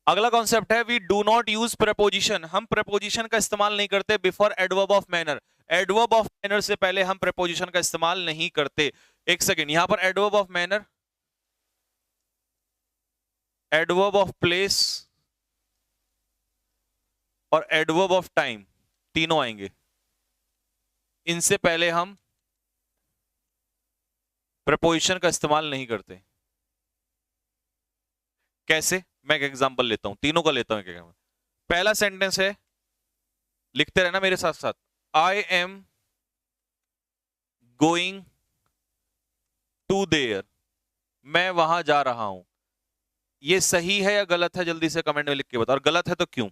अगला कॉन्सेप्ट है we do not use preposition. हम प्रेपोजिशन का इस्तेमाल नहीं करते before adverb of manner. Adverb of manner से पहले हम प्रेपोजिशन का इस्तेमाल नहीं करते। एक सेकेंड, यहां पर adverb of manner, adverb of place और एडवर्ब ऑफ टाइम तीनों आएंगे। इनसे पहले हम प्रेपोजिशन का इस्तेमाल नहीं करते। कैसे? मैं एक एग्जांपल लेता हूं, तीनों का लेता हूं एक एग्जांपल। पहला सेंटेंस है, लिखते रहना मेरे साथ साथ, I am going to there, मैं वहां जा रहा हूं। ये सही है या गलत है? जल्दी से कमेंट में लिख के बताओ, और गलत है तो क्यों?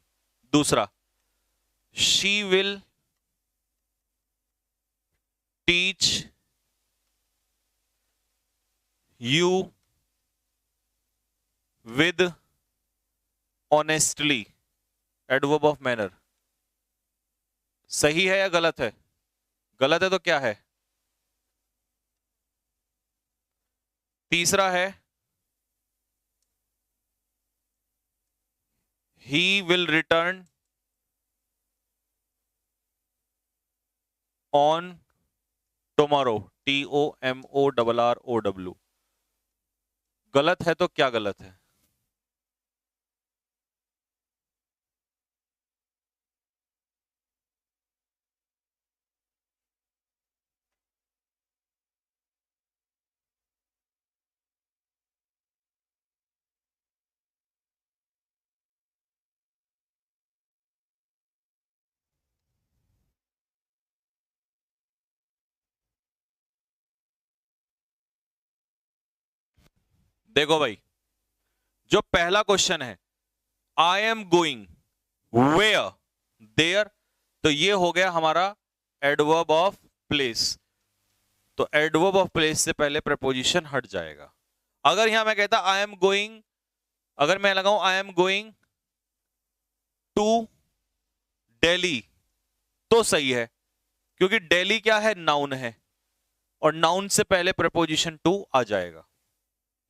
दूसरा, she will teach you with honestly, adverb of manner. सही है या गलत है? गलत है तो क्या है? तीसरा है, he will return on tomorrow, TOMORROW। गलत है तो क्या गलत है? देखो भाई, जो पहला क्वेश्चन है, I am going where, there, तो ये हो गया हमारा एडवर्ब ऑफ प्लेस। तो एडवर्ब ऑफ प्लेस से पहले प्रपोजिशन हट जाएगा। अगर यहां मैं कहता आई एम गोइंग, अगर मैं लगाऊं I am going to Delhi, तो सही है, क्योंकि दिल्ली क्या है? नाउन है, और नाउन से पहले प्रपोजिशन टू आ जाएगा।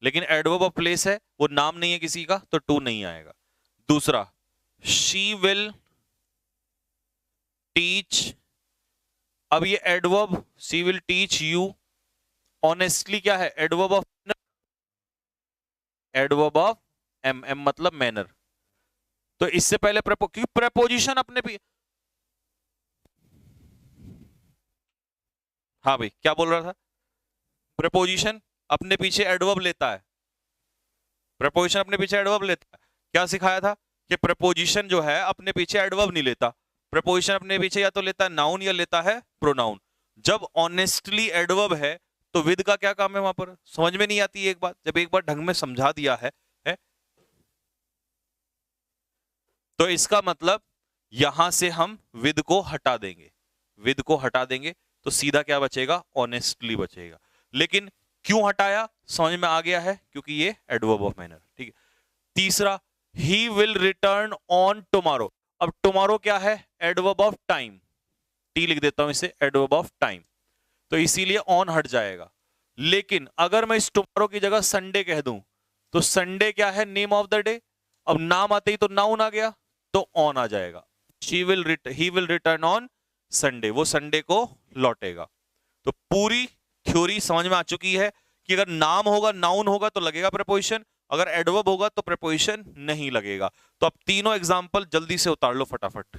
लेकिन एडवर्ब ऑफ प्लेस है, वो नाम नहीं है किसी का, तो टू नहीं आएगा। दूसरा, शी विल टीच, अब ये adverb she will teach you, honestly क्या है? Adverb of, adverb of M, M मतलब मैनर। तो इससे पहले क्योंकि प्रपोजिशन अपने भी, हाँ भाई क्या बोल रहा था? प्रपोजिशन अपने पीछे एडवर्ब लेता है, प्रपोजिशन अपने पीछे एडवर्ब लेता है। क्या सिखाया था? कि प्रपोजिशन जो है अपने पीछे एडवर्ब नहीं लेता, प्रपोजिशन अपने पीछे या तो लेता है नाउन या लेता है प्रोनाउन। जब ऑनेस्टली एडवर्ब है तो विद का क्या काम है वहां पर? समझ में नहीं आती एक बात, जब एक बार ढंग में समझा दिया है? तो इसका मतलब यहां से हम विद को हटा देंगे, विद को हटा देंगे तो सीधा क्या बचेगा? ऑनेस्टली बचेगा। लेकिन क्यों हटाया समझ में आ गया है, क्योंकि ये एडवर्ब ऑफ मैनर। ठीक है। तीसरा, he will return on tomorrow. अब टुमारो क्या है? एडवर्ब ऑफ टाइम, टी लिख देता हूं इसे, एडवर्ब ऑफ टाइम, तो इसीलिए ऑन हट जाएगा। लेकिन अगर मैं इस टुमारो की जगह संडे कह दूं, तो संडे क्या है? Name of the day. अब नाम आते ही तो नाउन आ गया, तो ऑन आ जाएगा। He will return on Sunday, वो संडे को लौटेगा। तो पूरी थ्योरी समझ में आ चुकी है कि अगर नाम होगा, नाउन होगा तो लगेगा प्रपोजिशन, अगर एडवर्ब होगा तो प्रपोजिशन नहीं लगेगा। तो अब तीनों एग्जांपल जल्दी से उतार लो फटाफट।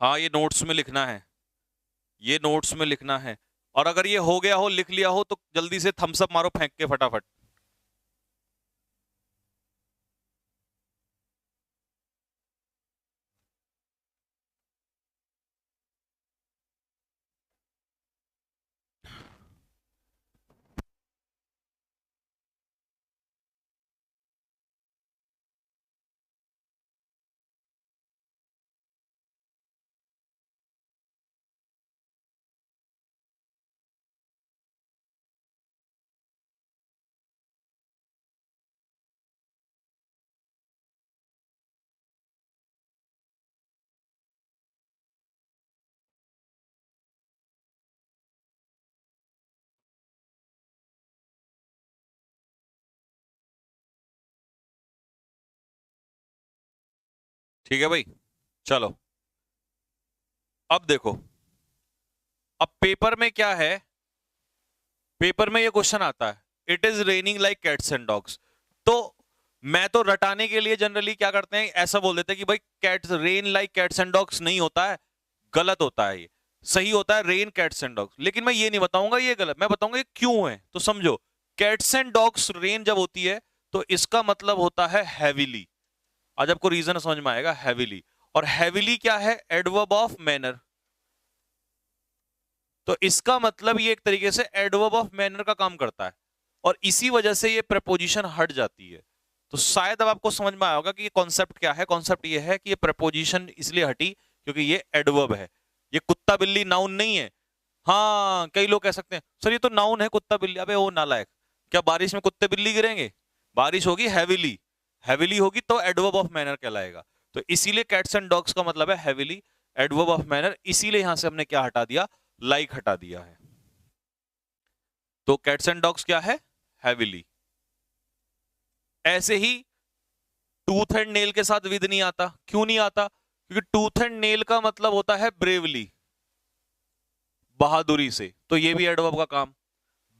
हाँ, ये नोट्स में लिखना है, ये नोट्स में लिखना है। और अगर ये हो गया हो, लिख लिया हो, तो जल्दी से थम्स अप मारो फेंक के फटाफट। ठीक है भाई, चलो अब देखो, अब पेपर में क्या है, पेपर में ये क्वेश्चन आता है it is raining like cats and dogs. तो मैं तो रटाने के लिए जनरली क्या करते हैं, ऐसा बोल देते हैं कि भाई cats rain like cats and dogs नहीं होता है, गलत होता है, ये सही होता है रेन कैट्स एंड डॉग्स। लेकिन मैं ये नहीं बताऊंगा ये गलत, मैं बताऊंगा ये क्यों है। तो समझो, कैट्स एंड डॉग्स रेन जब होती है तो इसका मतलब होता है हैविली। आज आपको रीजन समझ में आएगा, हैविली। और हैविली क्या है, एडवर्ब ऑफ मैनर। तो इसका मतलब ये एक तरीके से एडवर्ब ऑफ मैनर का काम करता है, और इसी वजह से ये प्रपोजिशन हट जाती है। तो शायद अब आपको समझ में आया होगा कि ये कॉन्सेप्ट क्या है। कॉन्सेप्ट ये है कि ये प्रपोजिशन इसलिए हटी क्योंकि ये एडवर्ब है। ये कुत्ता बिल्ली नाउन नहीं है। हाँ, कई लोग कह सकते हैं सर ये तो नाउन है कुत्ता बिल्ली। अबे वो नालायक, क्या बारिश में कुत्ते बिल्ली गिरेंगे? बारिश होगी हैविली, हैविली होगी तो एडवर्ब ऑफ मैनर कहलाएगा। तो इसीलिए कैट्स एंड डॉग्स का मतलब है हैविली, एडवर्ब ऑफ मैनर। इसीलिए यहां से हमने क्या हटा दिया, लाइक हटा दिया है। तो कैट्स एंड डॉग्स क्या है, हैविली। ऐसे ही टूथ एंड नेल के साथ विद नहीं आता। क्यों नहीं आता? क्योंकि टूथ एंड नेल का मतलब होता है ब्रेवली, बहादुरी से, तो ये भी एडवर्ब का काम।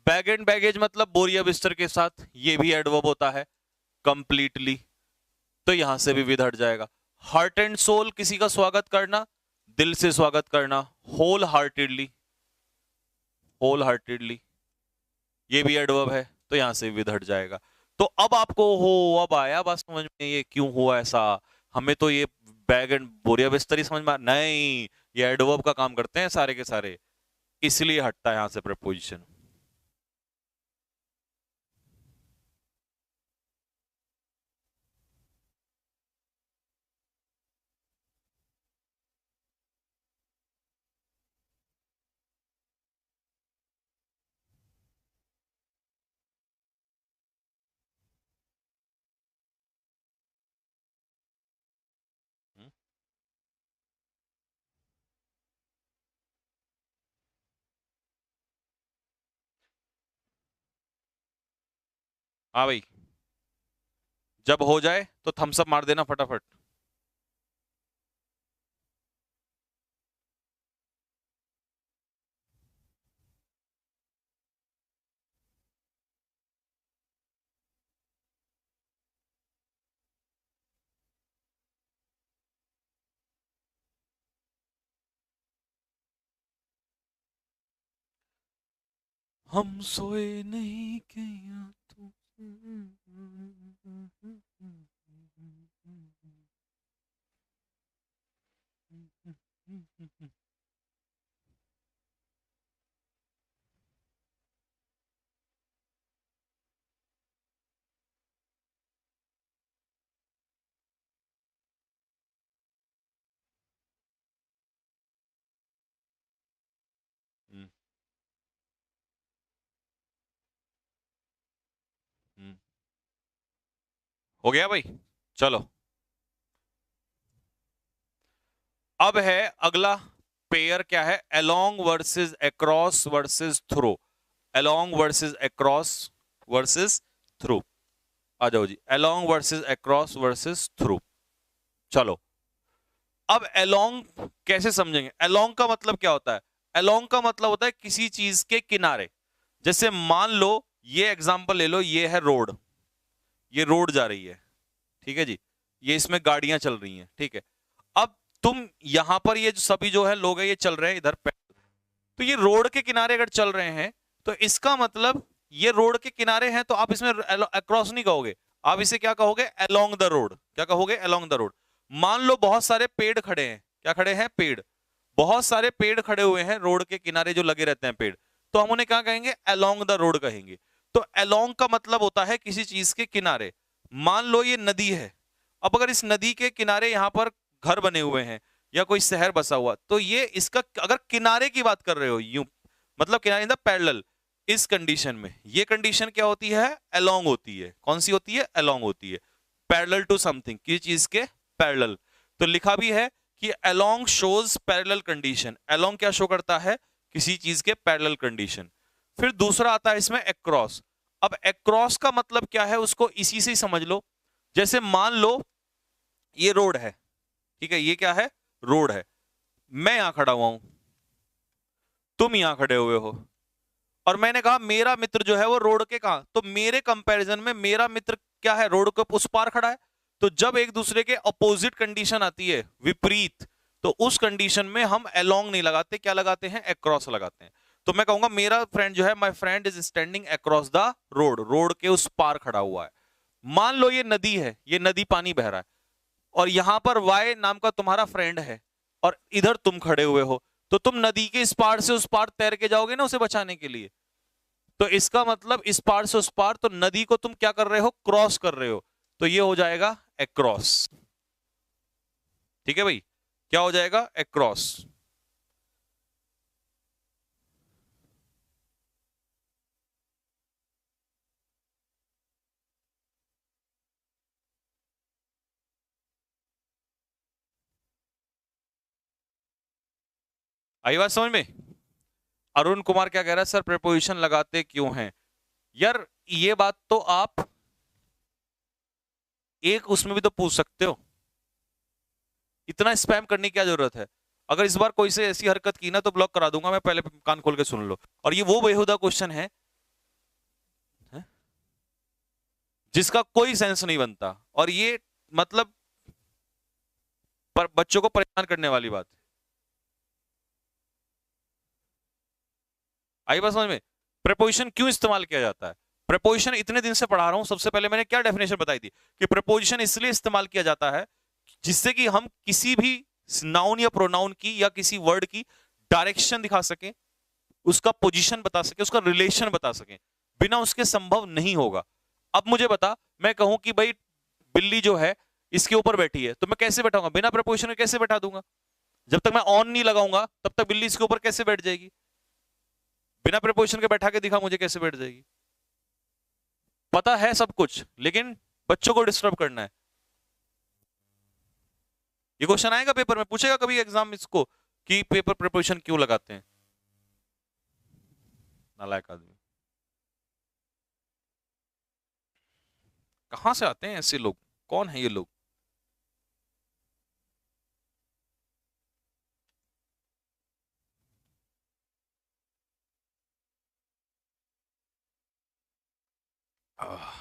बैग एंड बैगेज मतलब बोरिया बिस्तर के साथ, ये भी एडवर्ब होता है कंप्लीटली, तो यहां से भी विद हट जाएगा। हार्ट एंड सोल, किसी का स्वागत करना, दिल से स्वागत करना, होल हार्टेडली, होल हार्टेडली, ये भी एडवर्ब है, तो यहां से विद हट जाएगा। तो अब आपको हो, अब आया बात समझ में ये क्यों हुआ ऐसा। हमें तो ये बैग एंड बोरिया बिस्तर ही समझ में नहीं, ये एडवर्ब का काम करते हैं सारे के सारे, इसलिए हटता है यहां से प्रपोजिशन। हाँ भाई, जब हो जाए तो थम्स अप मार देना फटाफट। हम सोए नहीं क्या तू। हो गया भाई, चलो अब है अगला पेयर, क्या है, along versus across versus through. Along versus across versus through, आ जाओ जी, along versus across versus through. चलो अब अलोंग कैसे समझेंगे। अलोंग का मतलब क्या होता है, अलोंग का मतलब होता है किसी चीज के किनारे। जैसे मान लो, ये एग्जांपल ले लो, ये है रोड, ये रोड जा रही है, ठीक है जी, ये इसमें गाड़ियां चल रही हैं, ठीक है। अब तुम यहां पर ये जो सभी जो है लोग हैं ये चल रहे हैं इधर पे, तो ये रोड के किनारे अगर चल रहे हैं तो इसका मतलब ये रोड के किनारे हैं, तो आप इसमें अक्रॉस नहीं कहोगे, आप इसे क्या कहोगे, अलोंग द रोड। क्या कहोगे, अलोंग द रोड। मान लो बहुत सारे पेड़ खड़े हैं, क्या खड़े हैं, पेड़, बहुत सारे पेड़ खड़े हुए हैं रोड के किनारे जो लगे रहते हैं पेड़, तो हम उन्हें क्या कहेंगे, अलोंग द रोड कहेंगे। तो अलोंग का मतलब होता है किसी चीज के किनारे। मान लो ये नदी है, अब अगर इस नदी के किनारे यहां पर घर बने हुए हैं या कोई शहर बसा हुआ, तो ये इसका अगर किनारे की बात कर रहे हो, यूं मतलब किनारे इन द पैरेलल, इस कंडीशन में ये कंडीशन क्या होती है, अलोंग होती है। कौन सी होती है, अलोंग होती है, पैरेलल टू समथिंग, किसी चीज के पैरेलल। तो लिखा भी है कि along shows parallel condition. Along क्या शो करता है, किसी चीज के पैरेलल कंडीशन। फिर दूसरा आता है इसमें अक्रॉस। अब अक्रॉस का मतलब क्या है, उसको इसी से ही समझ लो। जैसे मान लो ये रोड है, ठीक है, ये क्या है, रोड है। मैं यहां खड़ा हुआ हूं, तुम यहां खड़े हुए हो, और मैंने कहा मेरा मित्र जो है वो रोड के कहां, तो मेरे कंपैरिजन में मेरा मित्र क्या है, रोड के उस पार खड़ा है। तो जब एक दूसरे के अपोजिट कंडीशन आती है, विपरीत, तो उस कंडीशन में हम अलोंग नहीं लगाते, क्या लगाते हैं, अक्रॉस लगाते हैं। तो मैं कहूंगा मेरा फ्रेंड जो है, my friend is standing across the road, road के उस पार खड़ा हुआ है। मान लो ये नदी है, ये नदी पानी बह रहा है, और यहां पर वाई नाम का तुम्हारा फ्रेंड है, और इधर तुम खड़े हुए हो, तो तुम नदी के इस पार से उस पार तैर के जाओगे ना उसे बचाने के लिए। तो इसका मतलब इस पार से उस पार, तो नदी को तुम क्या कर रहे हो, क्रॉस कर रहे हो, तो ये हो जाएगा अक्रॉस। ठीक है भाई, क्या हो जाएगा, अक्रॉस। आई बात समझ में। अरुण कुमार क्या कह रहा है, सर प्रेपोजिशन लगाते क्यों हैं। यार ये बात तो आप एक उसमें भी तो पूछ सकते हो, इतना स्पैम करने की क्या जरूरत है। अगर इस बार कोई से ऐसी हरकत की ना तो ब्लॉक करा दूंगा मैं, पहले कान खोल के सुन लो। और ये वो बेहुदा क्वेश्चन है जिसका कोई सेंस नहीं बनता, और ये मतलब पर बच्चों को परेशान करने वाली बात है। आई बात समझ में। प्रपोजिशन क्यों इस्तेमाल किया जाता है, प्रपोजिशन इतने दिन से पढ़ा रहा हूं, सबसे पहले मैंने क्या डेफिनेशन बताई थी कि प्रपोजिशन इसलिए इस्तेमाल किया जाता है जिससे कि हम किसी भी नाउन या प्रोनाउन की या किसी वर्ड की डायरेक्शन दिखा सकें, उसका पोजीशन बता सके, उसका रिलेशन बता सके, बिना उसके संभव नहीं होगा। अब मुझे बता, मैं कहूं कि भाई बिल्ली जो है इसके ऊपर बैठी है, तो मैं कैसे बैठाऊंगा, बिना प्रपोजिशन के कैसे बैठा दूंगा। जब तक मैं ऑन नहीं लगाऊंगा तब तक बिल्ली इसके ऊपर कैसे बैठ जाएगी, बिना प्रपोजिशन के बैठा के दिखा मुझे कैसे बैठ जाएगी। पता है सब कुछ, लेकिन बच्चों को डिस्टर्ब करना है। ये क्वेश्चन आएगा पेपर में, पूछेगा कभी एग्जाम इसको कि पेपर प्रपोजिशन क्यों लगाते हैं। नालायक आदमी, कहां से आते हैं ऐसे लोग, कौन है ये लोग। आह,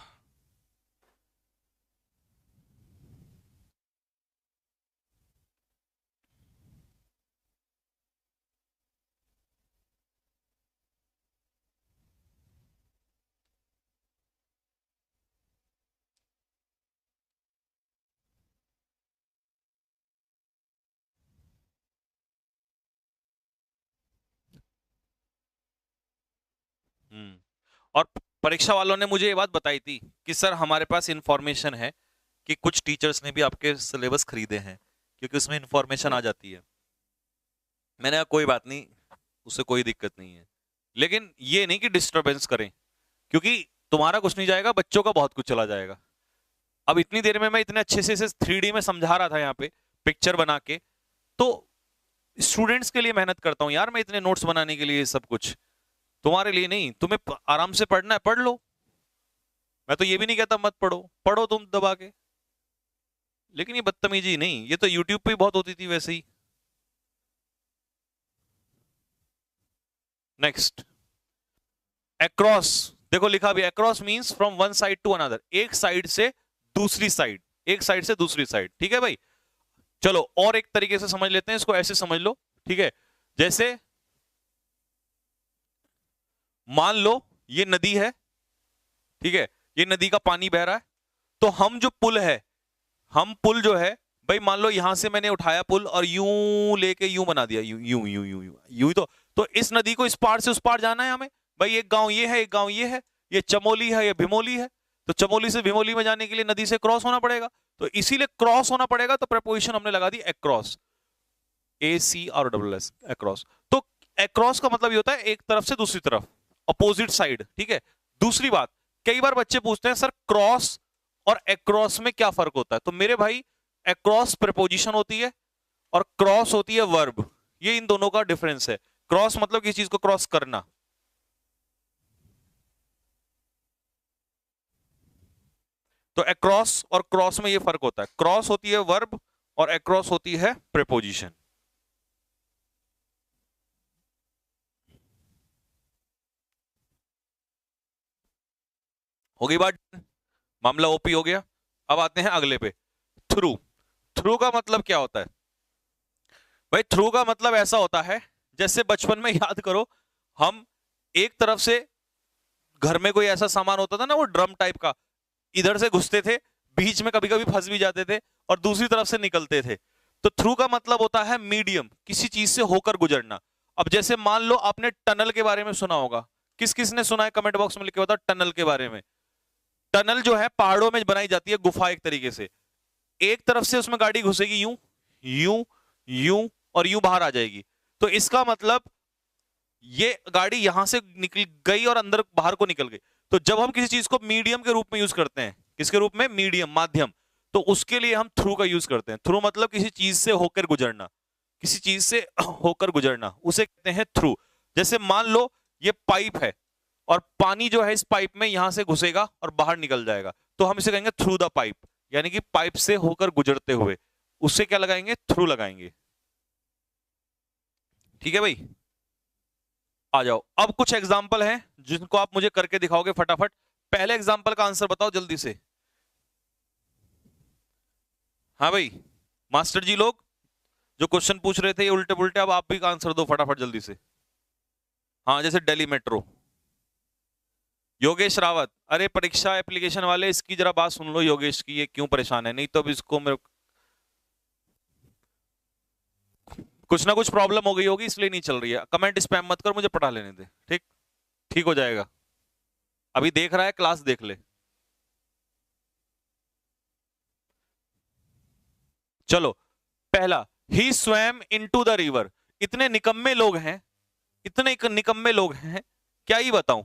हम्म। और परीक्षा वालों ने मुझे ये बात बताई थी कि सर हमारे पास इंफॉर्मेशन है कि कुछ टीचर्स ने भी आपके सिलेबस खरीदे हैं, क्योंकि उसमें इंफॉर्मेशन आ जाती है। मैंने कहा कोई बात नहीं, उससे कोई दिक्कत नहीं है, लेकिन ये नहीं कि डिस्टरबेंस करें, क्योंकि तुम्हारा कुछ नहीं जाएगा, बच्चों का बहुत कुछ चला जाएगा। अब इतनी देर में मैं इतने अच्छे से इसे 3D में समझा रहा था यहाँ पे पिक्चर बना के, तो स्टूडेंट्स के लिए मेहनत करता हूँ यार मैं, इतने नोट्स बनाने के लिए सब कुछ, तुम्हारे लिए नहीं। तुम्हें आराम से पढ़ना है पढ़ लो, मैं तो ये भी नहीं कहता मत पढ़ो, पढ़ो तुम दबा के, लेकिन ये बदतमीजी नहीं, ये तो यूट्यूब पे बहुत होती थी वैसे ही। नेक्स्ट, अक्रॉस, देखो लिखा भी, across means from one side to another, एक साइड से दूसरी साइड, एक साइड से दूसरी साइड, ठीक है भाई। चलो और एक तरीके से समझ लेते हैं इसको, ऐसे समझ लो, ठीक है। जैसे मान लो ये नदी है, ठीक है, ये नदी का पानी बह रहा है, तो हम जो पुल है, हम पुल जो है भाई, मान लो यहां से मैंने उठाया पुल और यूं लेके यूं बना दिया, यूं यूं यूं यूं यूं यूं ही तो इस नदी को इस पार से उस पार जाना है हमें भाई। एक गांव ये है, एक गांव ये है, ये चमोली है, ये भिमोली है, तो चमोली से भिमोली में जाने के लिए नदी से क्रॉस होना पड़ेगा, तो इसीलिए क्रॉस होना पड़ेगा, तो प्रपोजिशन हमने लगा दी अक्रॉस, ACROSS, अक्रॉस। तो अक्रॉस का मतलब ये होता है एक तरफ से दूसरी तरफ, अपोजिट साइड, ठीक है। दूसरी बात, कई बार बच्चे पूछते हैं सर क्रॉस और अक्रॉस में क्या फर्क होता है, तो मेरे भाई अक्रॉस प्रपोजिशन होती है और क्रॉस होती है वर्ब, ये इन दोनों का डिफरेंस है। क्रॉस मतलब किसी चीज को क्रॉस करना, तो अक्रॉस और क्रॉस में ये फर्क होता है। क्रॉस होती है वर्ब और अक्रॉस होती है प्रीपोजिशन। हो गई बात, मामला ओपी हो गया। अब आते हैं अगले पे, थ्रू। थ्रू का मतलब क्या होता है भाई? थ्रू का मतलब ऐसा होता है, जैसे बचपन में याद करो, हम एक तरफ से घर में कोई ऐसा सामान होता था ना, वो ड्रम टाइप का, इधर से घुसते थे, बीच में कभी कभी फंस भी जाते थे और दूसरी तरफ से निकलते थे। तो थ्रू का मतलब होता है मीडियम, किसी चीज से होकर गुजरना। अब जैसे मान लो आपने टनल के बारे में सुना होगा, किस किस ने सुना है कमेंट बॉक्स में लिख के बताओ टनल के बारे में। टनल जो है पहाड़ों में बनाई जाती है, गुफा एक तरीके से, एक तरफ से उसमें गाड़ी घुसेगी यूं यूं यूं और यूं बाहर आ जाएगी। तो इसका मतलब ये गाड़ी यहां से निकल गई और अंदर बाहर को निकल गई। तो जब हम किसी चीज को मीडियम के रूप में यूज करते हैं, किसके रूप में? मीडियम, माध्यम, तो उसके लिए हम थ्रू का यूज करते हैं। थ्रू मतलब किसी चीज से होकर गुजरना, किसी चीज से होकर गुजरना, उसे कहते हैं थ्रू। जैसे मान लो ये पाइप है और पानी जो है इस पाइप में यहां से घुसेगा और बाहर निकल जाएगा, तो हम इसे कहेंगे थ्रू द पाइप, यानी कि पाइप से होकर गुजरते हुए, उससे क्या लगाएंगे? थ्रू लगाएंगे। ठीक है भाई, आ जाओ। अब कुछ एग्जाम्पल हैं जिनको आप मुझे करके दिखाओगे फटाफट। पहले एग्जाम्पल का आंसर बताओ जल्दी से। हाँ भाई, मास्टर जी लोग जो क्वेश्चन पूछ रहे थे ये उल्टे पुल्टे, अब आप भी आंसर दो फटाफट जल्दी से। हाँ, जैसे दिल्ली मेट्रो। योगेश रावत, अरे परीक्षा एप्लीकेशन वाले इसकी जरा बात सुन लो योगेश की, ये क्यों परेशान है, नहीं तो अब इसको मेरे कुछ ना कुछ प्रॉब्लम हो गई होगी इसलिए नहीं चल रही है। कमेंट स्पैम मत कर, मुझे पढ़ा लेने दे, ठीक? ठीक हो जाएगा। अभी देख रहा है क्लास, देख ले। चलो, पहला, ही स्वैम इनटू द रिवर। इतने निकम्मे लोग हैं, इतने निकम्मे लोग हैं, क्या ही बताऊं।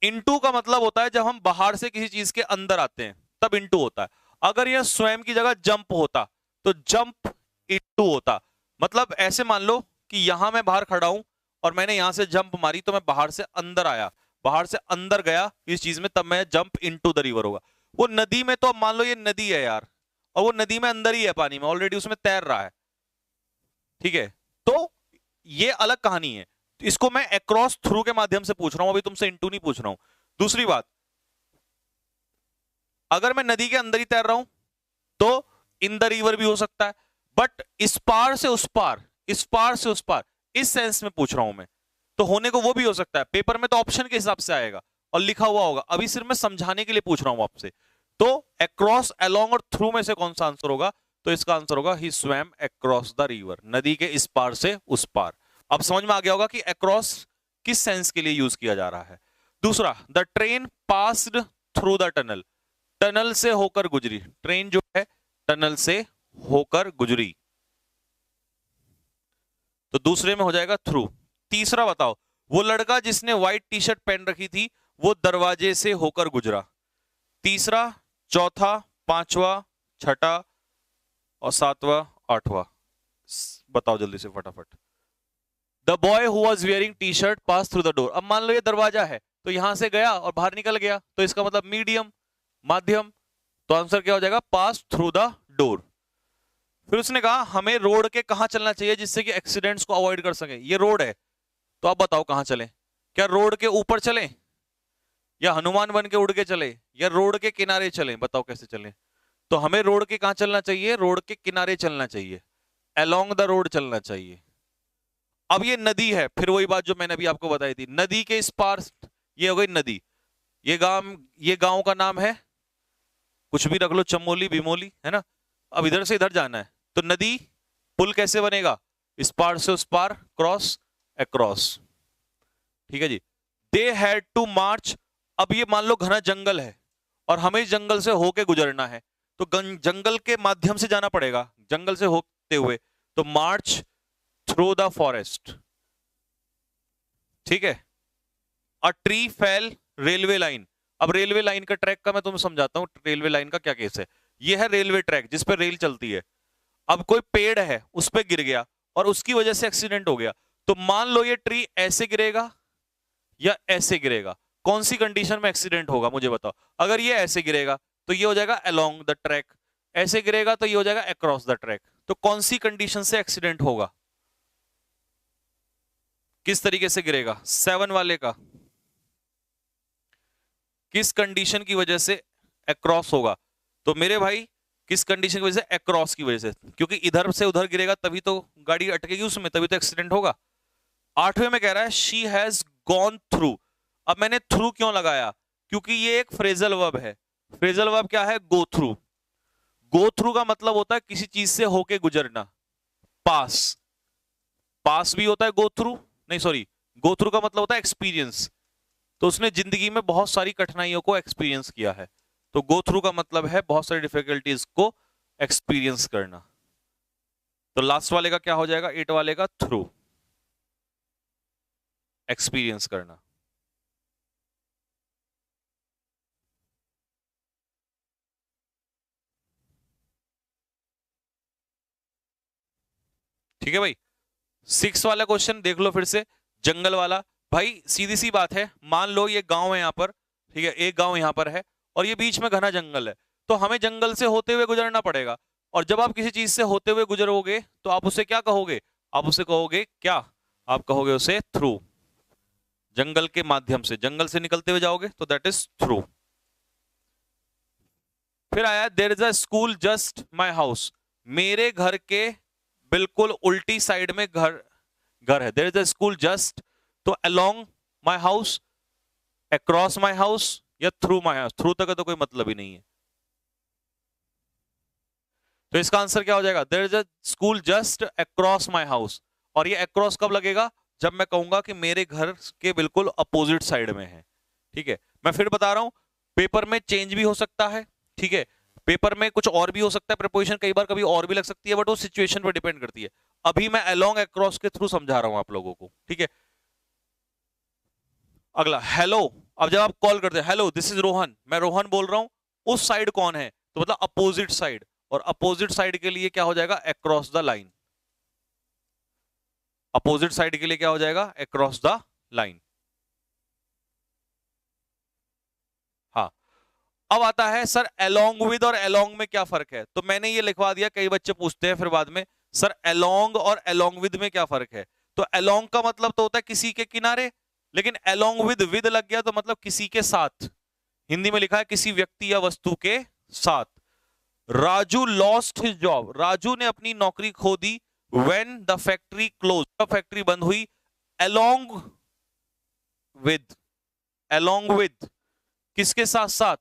इनटू का मतलब होता है जब हम बाहर से किसी चीज के अंदर आते हैं तब इनटू होता है। अगर यह स्वयं की जगह जंप होता तो जंप इनटू होता। मतलब ऐसे मान लो कि यहां मैं बाहर खड़ा हूं और मैंने यहां से जंप मारी तो मैं बाहर से अंदर आया, बाहर से अंदर गया इस चीज में, तब मैं जंप इनटू द रिवर होगा। वो नदी में तो अब मान लो ये नदी है यार, और वो नदी में अंदर ही है, पानी में ऑलरेडी उसमें तैर रहा है, ठीक है? तो ये अलग कहानी है। तो इसको मैं अक्रॉस थ्रू के माध्यम से पूछ रहा हूं, अभी तुमसे इनटू नहीं पूछ रहा हूं। दूसरी बात, अगर मैं नदी के अंदर ही तैर रहा हूं तो इन द रिवर भी हो सकता है, बट इस पार से उस पार, इस पार से उस पार, इस सेंस में पूछ रहा हूं मैं, तो होने को वो भी हो सकता है। पेपर में तो ऑप्शन के हिसाब से आएगा और लिखा हुआ होगा, अभी सिर्फ मैं समझाने के लिए पूछ रहा हूं आपसे। तो अक्रॉस, अलोंग और थ्रू में से कौन सा आंसर होगा? तो इसका आंसर होगा ही स्वैम अक्रॉस द रिवर, नदी के इस पार से उस पार। अब समझ में आ गया होगा कि अक्रॉस किस सेंस के लिए यूज किया जा रहा है। दूसरा, the train passed through the tunnel. Tunnel से होकर गुजरी, ट्रेन जो है टनल से होकर गुजरी, तो दूसरे में हो जाएगा थ्रू। तीसरा बताओ, वो लड़का जिसने व्हाइट टी शर्ट पहन रखी थी वो दरवाजे से होकर गुजरा। तीसरा, चौथा, पांचवा, छठा और सातवां, आठवां। बताओ जल्दी से फटाफट। The boy who was wearing T shirt pass through the door. अब मान लो ये दरवाजा है तो यहां से गया और बाहर निकल गया, तो इसका मतलब मीडियम, माध्यम, तो आंसर क्या हो जाएगा? Pass through the door. फिर उसने कहा हमें रोड के कहां चलना चाहिए जिससे कि एक्सीडेंट्स को अवॉइड कर सके। ये रोड है, तो आप बताओ कहां चलें? क्या रोड के ऊपर चलें, या हनुमान बन के उड़ के चले, या रोड के किनारे चलें? बताओ कैसे चलें? तो हमें रोड के कहां चलना चाहिए? रोड के किनारे चलना चाहिए, अलोंग द रोड चलना चाहिए। अब ये नदी है, फिर वही बात जो मैंने अभी आपको बताई थी, नदी के इस पार, ये हो गई नदी। ये गांव का नाम है, कुछ भी रख लो, चमोली, बिमोली, है ना? अब इधर से इधर जाना है तो नदी, पुल कैसे बनेगा? इस पार से उस पार, क्रॉस, अक्रॉस। ठीक है जी। दे हैड टू मार्च। अब ये मान लो घना जंगल है और हमें जंगल से होके गुजरना है, तो जंगल के माध्यम से जाना पड़ेगा, जंगल से होते हुए, तो मार्च थ्रू द फॉरेस्ट। ठीक है। A tree fail railway line. अब रेलवे लाइन का ट्रैक का मैं तुम्हें समझाता हूं, रेलवे लाइन का क्या केस है। ये है रेलवे ट्रैक जिस पर रेल चलती है। अब कोई पेड़ है उस पर गिर गया और उसकी वजह से एक्सीडेंट हो गया, तो मान लो ये ट्री ऐसे गिरेगा या ऐसे गिरेगा, कौन सी कंडीशन में एक्सीडेंट होगा मुझे बताओ? अगर ये ऐसे गिरेगा तो ये हो जाएगा अलोंग द ट्रैक, ऐसे गिरेगा तो ये हो जाएगा अक्रॉस द ट्रैक। तो कौन सी कंडीशन से एक्सीडेंट होगा, किस तरीके से गिरेगा? 7 वाले का किस कंडीशन की वजह से अक्रॉस होगा? तो मेरे भाई किस कंडीशन की वजह से? अक्रॉस की वजह से, क्योंकि इधर से उधर गिरेगा तभी तो गाड़ी अटकेगी उसमें, तभी तो एक्सीडेंट होगा। 8वें में कह रहा है शी हैज गॉन थ्रू। अब मैंने थ्रू क्यों लगाया? क्योंकि ये एक फ्रेजल वर्ब है। फ्रेजल वर्ब क्या है? Go through. गो थ्रू का मतलब होता है किसी चीज से होके गुजरना। पास, पास भी होता है गो थ्रू, नहीं सॉरी, गो थ्रू का मतलब होता है एक्सपीरियंस। तो उसने जिंदगी में बहुत सारी कठिनाइयों को एक्सपीरियंस किया है। तो गो थ्रू का मतलब है बहुत सारी डिफिकल्टीज को एक्सपीरियंस करना। तो लास्ट वाले का क्या हो जाएगा? 8 वाले का थ्रू, एक्सपीरियंस करना। ठीक है भाई। 6 वाला क्वेश्चन देख लो फिर से, जंगल वाला। भाई सीधी सी बात है, मान लो ये गांव है यहाँ पर, ठीक है, एक गांव यहाँ पर है और ये बीच में घना जंगल है, तो हमें जंगल से होते हुए गुजरना पड़ेगा। और जब आप किसी चीज से होते हुए गुजरोगे तो आप उसे क्या कहोगे? आप उसे कहोगे क्या? आप कहोगे उसे थ्रू। जंगल के माध्यम से, जंगल से निकलते हुए जाओगे तो दैट इज थ्रू। फिर आया there is a school just my house. मेरे घर के बिल्कुल उल्टी साइड में घर घर है। There is a school just, तो along my house, across my house या थ्रू माई हाउस? थ्रू तक का तो कोई मतलब ही नहीं है। तो इसका आंसर क्या हो जाएगा? There is a school just across my house. और ये अक्रॉस कब लगेगा? जब मैं कहूंगा कि मेरे घर के बिल्कुल अपोजिट साइड में है। ठीक है, मैं फिर बता रहा हूं, पेपर में चेंज भी हो सकता है, ठीक है, पेपर में कुछ और भी हो सकता है, प्रीपोजिशन कई बार कभी और भी लग सकती है, बट वो सिचुएशन पर डिपेंड करती है। अभी मैं अलोंग अक्रॉस के थ्रू समझा रहा हूं आप लोगों को, ठीक है। अगला हेलो। अब जब आप कॉल करते हैं हेलो दिस इज रोहन, मैं रोहन बोल रहा हूं, उस साइड कौन है? तो मतलब अपोजिट साइड। और अपोजिट साइड के लिए क्या हो जाएगा? Across the line. Opposite side के लिए क्या हो जाएगा? Across the line. हाँ। अब आता है सर अलोंग विद और अलोंग में क्या फर्क है? तो मैंने ये लिखवा दिया, कई बच्चे पूछते हैं फिर बाद में सर अलोंग और अलोंग विद में क्या फर्क है? तो अलोंग का मतलब तो होता है किसी के किनारे, लेकिन अलोंग विद लग गया तो मतलब किसी के साथ। हिंदी में लिखा है किसी व्यक्ति या वस्तु के साथ। Raju lost his job, Raju ने अपनी नौकरी खो दी। When the factory close, factory बंद हुई। अलोंग विद, अलोंग विद किसके साथ साथ?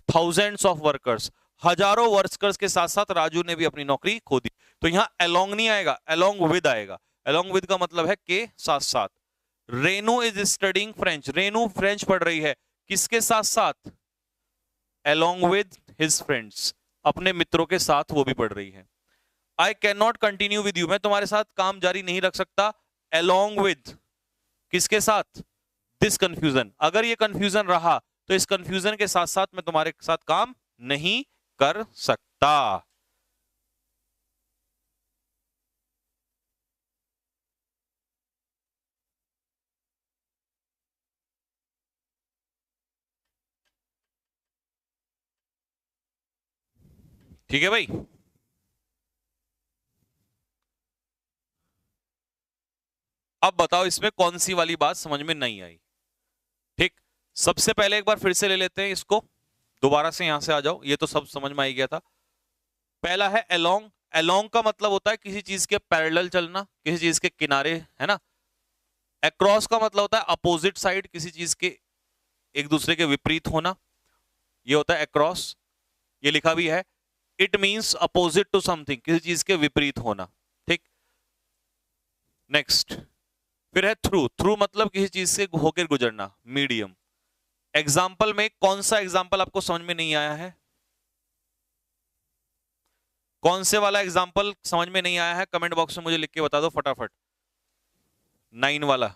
थाउजेंड्स ऑफ वर्कर्स, हजारों वर्कर्स के साथ साथ राजू ने भी अपनी नौकरी खो दी। तो यहां अलोंग नहीं आएगा, अलोंग विद आएगा। अलोंग विद का मतलब है के साथ साथ। Renu is studying French, Renu French पढ़ रही है, किसके साथ साथ? अलोंग विद हिज फ्रेंड्स, अपने मित्रों के साथ वो भी पढ़ रही है। I can not continue with you, मैं तुम्हारे साथ काम जारी नहीं रख सकता। अलोंग विद किसके साथ? This confusion. अगर ये कंफ्यूजन रहा तो इस कंफ्यूजन के साथ साथ मैं तुम्हारे साथ काम नहीं कर सकता। ठीक है भाई। अब बताओ इसमें कौन सी वाली बात समझ में नहीं आई? ठीक, सबसे पहले एक बार फिर से ले लेते हैं इसको, दोबारा से यहां से आ जाओ, ये तो सब समझ में आ गया था। पहला है अलोंग, अलोंग का मतलब होता है किसी चीज के पैरेलल चलना, किसी चीज के किनारे, है ना। अक्रॉस का मतलब होता है अपोजिट साइड, किसी चीज के एक दूसरे के विपरीत होना, ये होता है अक्रॉस। ये लिखा भी है, it means opposite to something, किसी चीज के विपरीत होना। ठीक, नेक्स्ट फिर है थ्रू, थ्रू मतलब किसी चीज से होकर गुजरना, मीडियम। एग्जाम्पल में कौन सा एग्जाम्पल आपको समझ में नहीं आया है? कौन से वाला एग्जाम्पल समझ में नहीं आया है? कमेंट बॉक्स में मुझे लिख के बता दो फटाफट। 9 वाला,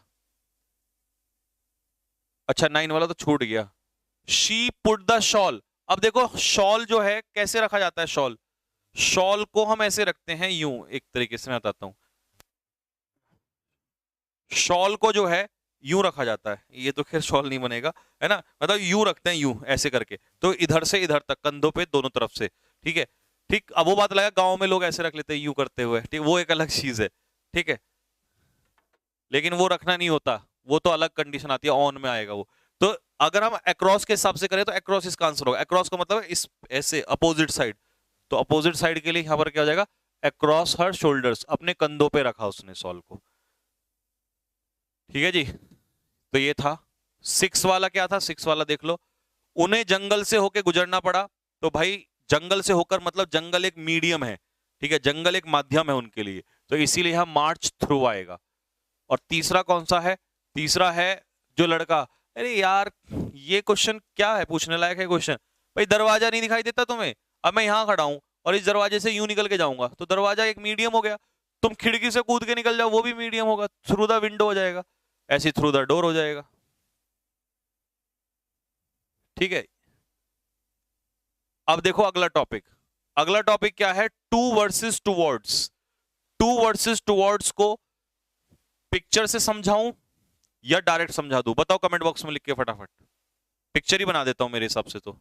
अच्छा 9 वाला तो छूट गया। She put the shawl. अब देखो शॉल जो है कैसे रखा जाता है? शॉल, शॉल को हम ऐसे रखते हैं यूं, एक तरीके से मैं बताता हूं। शॉल को जो है यूं रखा जाता है, ये तो खैर शॉल नहीं बनेगा, है ना, मतलब यूं रखते हैं, यूं ऐसे करके, तो इधर से इधर तक कंधों पे दोनों तरफ से, ठीक है। ठीक, अब वो बात लगा गांव में लोग ऐसे रख लेते हैं यू करते हुए, ठीक, वो एक अलग चीज है, ठीक है, लेकिन वो रखना नहीं होता, वो तो अलग कंडीशन आती है, ऑन में आएगा वो। तो अगर हम अक्रॉस के हिसाब से करें तो अक्रॉस इसका आंसर होगा। अक्रॉस का मतलब इस ऐसे अपोजिट साइड, तो अपोजिट साइड के लिए यहां पर क्या हो जाएगा, अक्रॉस हर शोल्डर्स, अपने कंधों पे रखा उसने सॉल को। ठीक है जी, तो ये था। 6 वाला क्या था, 6 वाला देख लो, उन्हें जंगल से होकर गुजरना पड़ा। तो भाई जंगल से होकर मतलब जंगल एक मीडियम है, ठीक है, जंगल एक माध्यम है उनके लिए, तो इसीलिए यहां मार्च थ्रू आएगा। और तीसरा कौन सा है, तीसरा है जो लड़का, अरे यार ये क्वेश्चन क्या है, पूछने लायक है क्वेश्चन। भाई दरवाजा नहीं दिखाई देता तुम्हें, अब मैं यहां खड़ा हूं और इस दरवाजे से यूं निकल के जाऊंगा, तो दरवाजा एक मीडियम हो गया। तुम खिड़की से कूद के निकल जाओ, वो भी मीडियम होगा, थ्रू द विंडो हो जाएगा, ऐसे थ्रू द डोर हो जाएगा। ठीक है, अब देखो अगला टॉपिक, अगला टॉपिक क्या है, to versus towards. To versus towards को पिक्चर से समझाऊं या डायरेक्ट समझा दूं, बताओ कमेंट बॉक्स में लिख के फटाफट। पिक्चर ही बना देता हूं मेरे हिसाब से तो।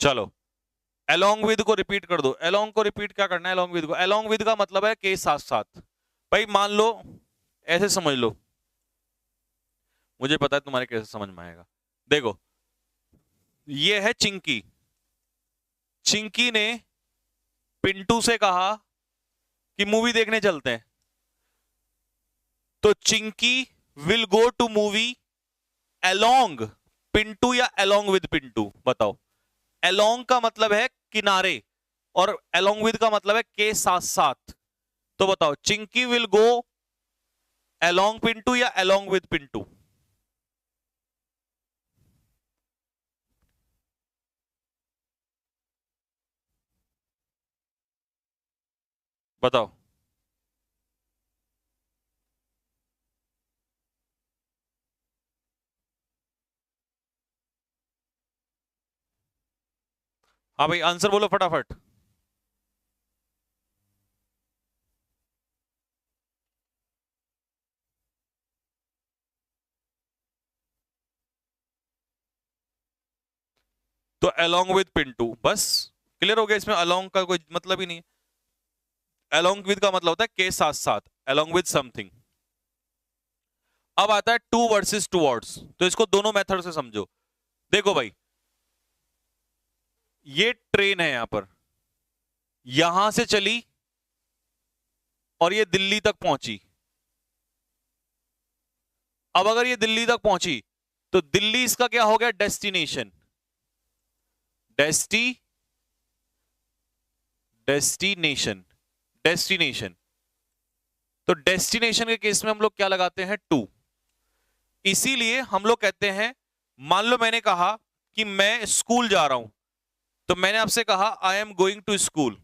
चलो along with को रिपीट कर दो, along को रिपीट क्या करना है, along with को, along with का मतलब है के साथ साथ। भाई मान लो, ऐसे समझ लो, मुझे पता है तुम्हारे कैसे समझ में आएगा। देखो ये है चिंकी, चिंकी ने पिंटू से कहा कि मूवी देखने चलते हैं, तो Chinki will go to movie along Pintu या along with पिंटू, बताओ। along का मतलब है किनारे और along with का मतलब है के साथ साथ, तो बताओ Chinki will go along Pintu या along with पिंटू। बताओ। हाँ भाई आंसर बोलो फटाफट। तो along with पिंटू, बस क्लियर हो गया, इसमें along का कोई मतलब ही नहीं है। along with का मतलब होता है के साथ साथ, along with समथिंग। अब आता है टू वर्सेस टूवर्ड्स, तो इसको दोनों मेथड से समझो। देखो भाई ये ट्रेन है यहां पर, यहां से चली और ये दिल्ली तक पहुंची। अब अगर ये दिल्ली तक पहुंची तो दिल्ली इसका क्या हो गया, डेस्टिनेशन, डेस्टिनेशन, डेस्टिनेशन। तो डेस्टिनेशन के केस में हम लोग क्या लगाते हैं, टू। इसीलिए हम लोग कहते हैं, मान लो मैंने कहा कि मैं स्कूल जा रहा हूं, तो मैंने आपसे कहा I am going to school,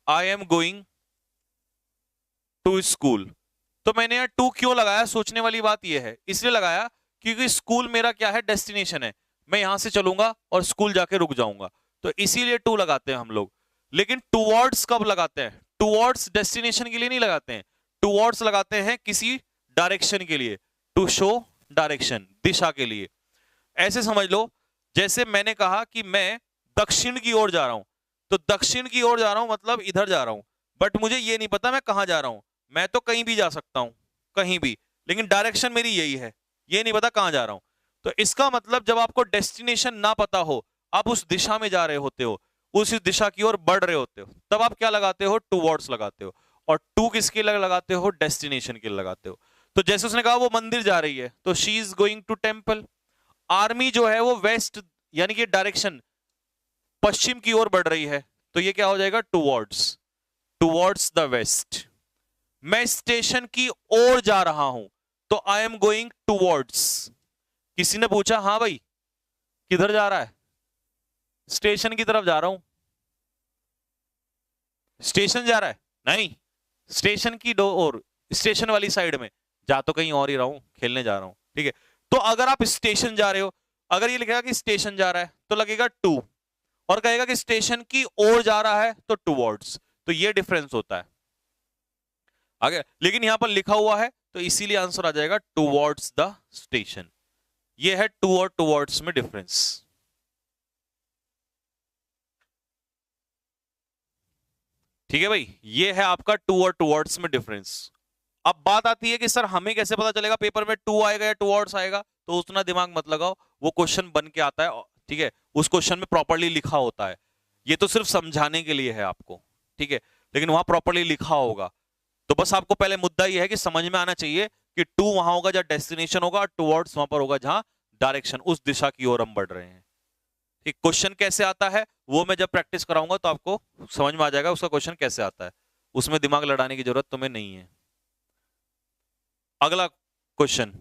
I am going to school, तो मैंने यार टू क्यों लगाया, सोचने वाली बात यह है, इसलिए लगाया क्योंकि स्कूल मेरा क्या है, डेस्टिनेशन है, मैं यहां से चलूंगा और स्कूल जाके रुक जाऊंगा, तो इसीलिए टू लगाते हैं हम लोग। लेकिन टूवर्ड्स कब लगाते हैं, टूवर्ड्स डेस्टिनेशन के लिए नहीं लगाते हैं, टूवर्ड्स लगाते हैं किसी डायरेक्शन के लिए, टू शो डायरेक्शन, दिशा के लिए। ऐसे समझ लो जैसे मैंने कहा कि मैं दक्षिण की ओर जा रहा हूं, तो दक्षिण की ओर जा रहा हूं मतलब इधर जा रहा हूं, बट मुझे ये नहीं पता मैं कहां जा रहा हूं, मैं तो कहीं भी जा सकता हूं, कहीं भी, लेकिन डायरेक्शन मेरी यही है, ये नहीं पता कहां जा रहा हूं। तो इसका मतलब जब आपको डेस्टिनेशन ना पता हो, आप उस दिशा में जा रहे होते हो, उस दिशा की ओर बढ़ रहे होते हो, तब आप क्या लगाते हो, टूवर्ड्स लगाते हो। और टू किसके लिए लगाते हो, डेस्टिनेशन के लिए लगाते हो। तो जैसे उसने कहा वो मंदिर जा रही है, तो she is going to temple. Army जो है वो वेस्ट यानी कि डायरेक्शन पश्चिम की ओर बढ़ रही है, तो ये क्या हो जाएगा, टूवर्ड्स, टूवर्ड्स द वेस्ट। मैं स्टेशन की ओर जा रहा हूं, तो आई एम गोइंग टूवर्ड्स। किसी ने पूछा हाँ भाई किधर जा रहा है, स्टेशन की तरफ जा रहा हूं। स्टेशन जा रहा है, नहीं, स्टेशन की ओर, स्टेशन वाली साइड में, जा तो कहीं और ही रहा हूं, खेलने जा रहा हूं, ठीक है। तो अगर आप स्टेशन जा रहे हो, अगर ये लिखेगा कि स्टेशन जा रहा है तो लगेगा टू, और कहेगा कि स्टेशन की ओर जा रहा है तो टुवर्ड्स, तो ये डिफरेंस होता है आगे। लेकिन यहां पर लिखा हुआ है तो इसीलिए आंसर आ जाएगा टुवर्ड्स द स्टेशन। ये है टू और टुवर्ड्स में डिफरेंस। ठीक है भाई, ये है आपका टू और टुवर्ड्स में डिफरेंस। अब बात आती है कि सर हमें कैसे पता चलेगा पेपर में टू आएगा या टुवर्ड्स आएगा, तो उतना दिमाग मत लगाओ, वो क्वेश्चन बन के आता है, ठीक है, उस क्वेश्चन में प्रॉपर्ली लिखा होता है। ये तो सिर्फ समझाने के लिए है आपको, ठीक है, लेकिन वहां प्रॉपर्ली लिखा होगा। तो बस आपको पहले मुद्दा ये है कि समझ में आना चाहिए कि टू वहां होगा जहां डेस्टिनेशन होगा, और टुवर्ड्स वहां पर होगा जहां डायरेक्शन, उस दिशा की ओर हम बढ़ रहे हैं। ठीक, क्वेश्चन कैसे आता है वो मैं जब प्रैक्टिस कराऊंगा तो आपको समझ में आ जाएगा उसका क्वेश्चन कैसे आता है, उसमें दिमाग लड़ाने की जरूरत तुम्हें नहीं है। अगला क्वेश्चन,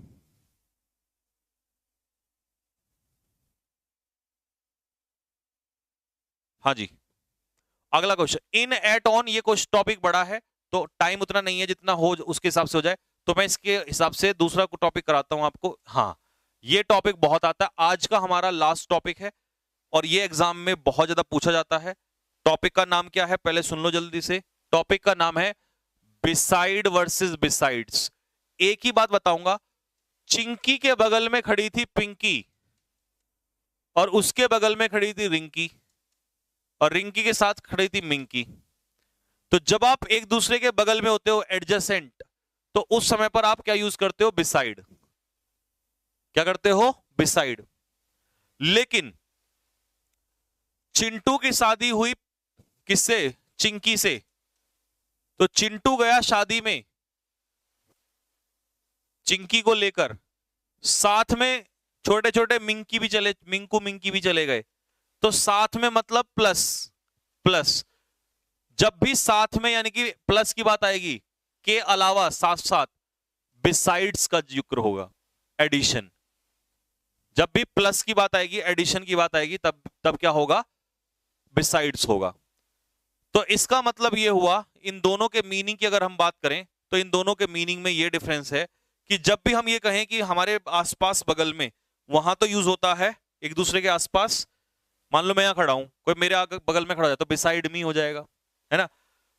हाँ जी, अगला क्वेश्चन, इन एट ऑन, ये क्वेश्चन टॉपिक बड़ा है तो टाइम उतना नहीं है, जितना हो उसके हिसाब से हो जाए, तो मैं इसके हिसाब से दूसरा टॉपिक कराता हूं आपको। हाँ, ये टॉपिक बहुत आता है, आज का हमारा लास्ट टॉपिक है और ये एग्जाम में बहुत ज्यादा पूछा जाता है। टॉपिक का नाम क्या है पहले सुन लो जल्दी से। टॉपिक का नाम है बिसाइड वर्सेस बिसाइड्स। एक ही बात बताऊंगा, चिंकी के बगल में खड़ी थी पिंकी और उसके बगल में खड़ी थी रिंकी और रिंकी के साथ खड़ी थी मिंकी। तो जब आप एक दूसरे के बगल में होते हो एडजेसेंट, तो उस समय पर आप क्या यूज करते हो, बिसाइड। क्या करते हो, बिसाइड। लेकिन चिंटू की शादी हुई किससे, चिंकी से, तो चिंटू गया शादी में चिंकी को लेकर, साथ में छोटे छोटे मिंकी भी चले, मिंकू मिंकी भी चले गए, तो साथ में मतलब प्लस प्लस। जब भी साथ में यानी कि प्लस की बात आएगी, के अलावा साथ साथ बिसाइड्स का जिक्र होगा, एडिशन। जब भी प्लस की बात आएगी, एडिशन की बात आएगी, तब तब क्या होगा, बिसाइड्स होगा। तो इसका मतलब यह हुआ, इन दोनों के मीनिंग की अगर हम बात करें तो इन दोनों के मीनिंग में यह डिफरेंस है कि जब भी हम ये कहें कि हमारे आसपास बगल में, वहां तो यूज होता है एक दूसरे के आसपास। मान लो मैं यहां खड़ा हूं, कोई मेरे आगे बगल में खड़ा है तो बिसाइड मी हो जाएगा, है ना।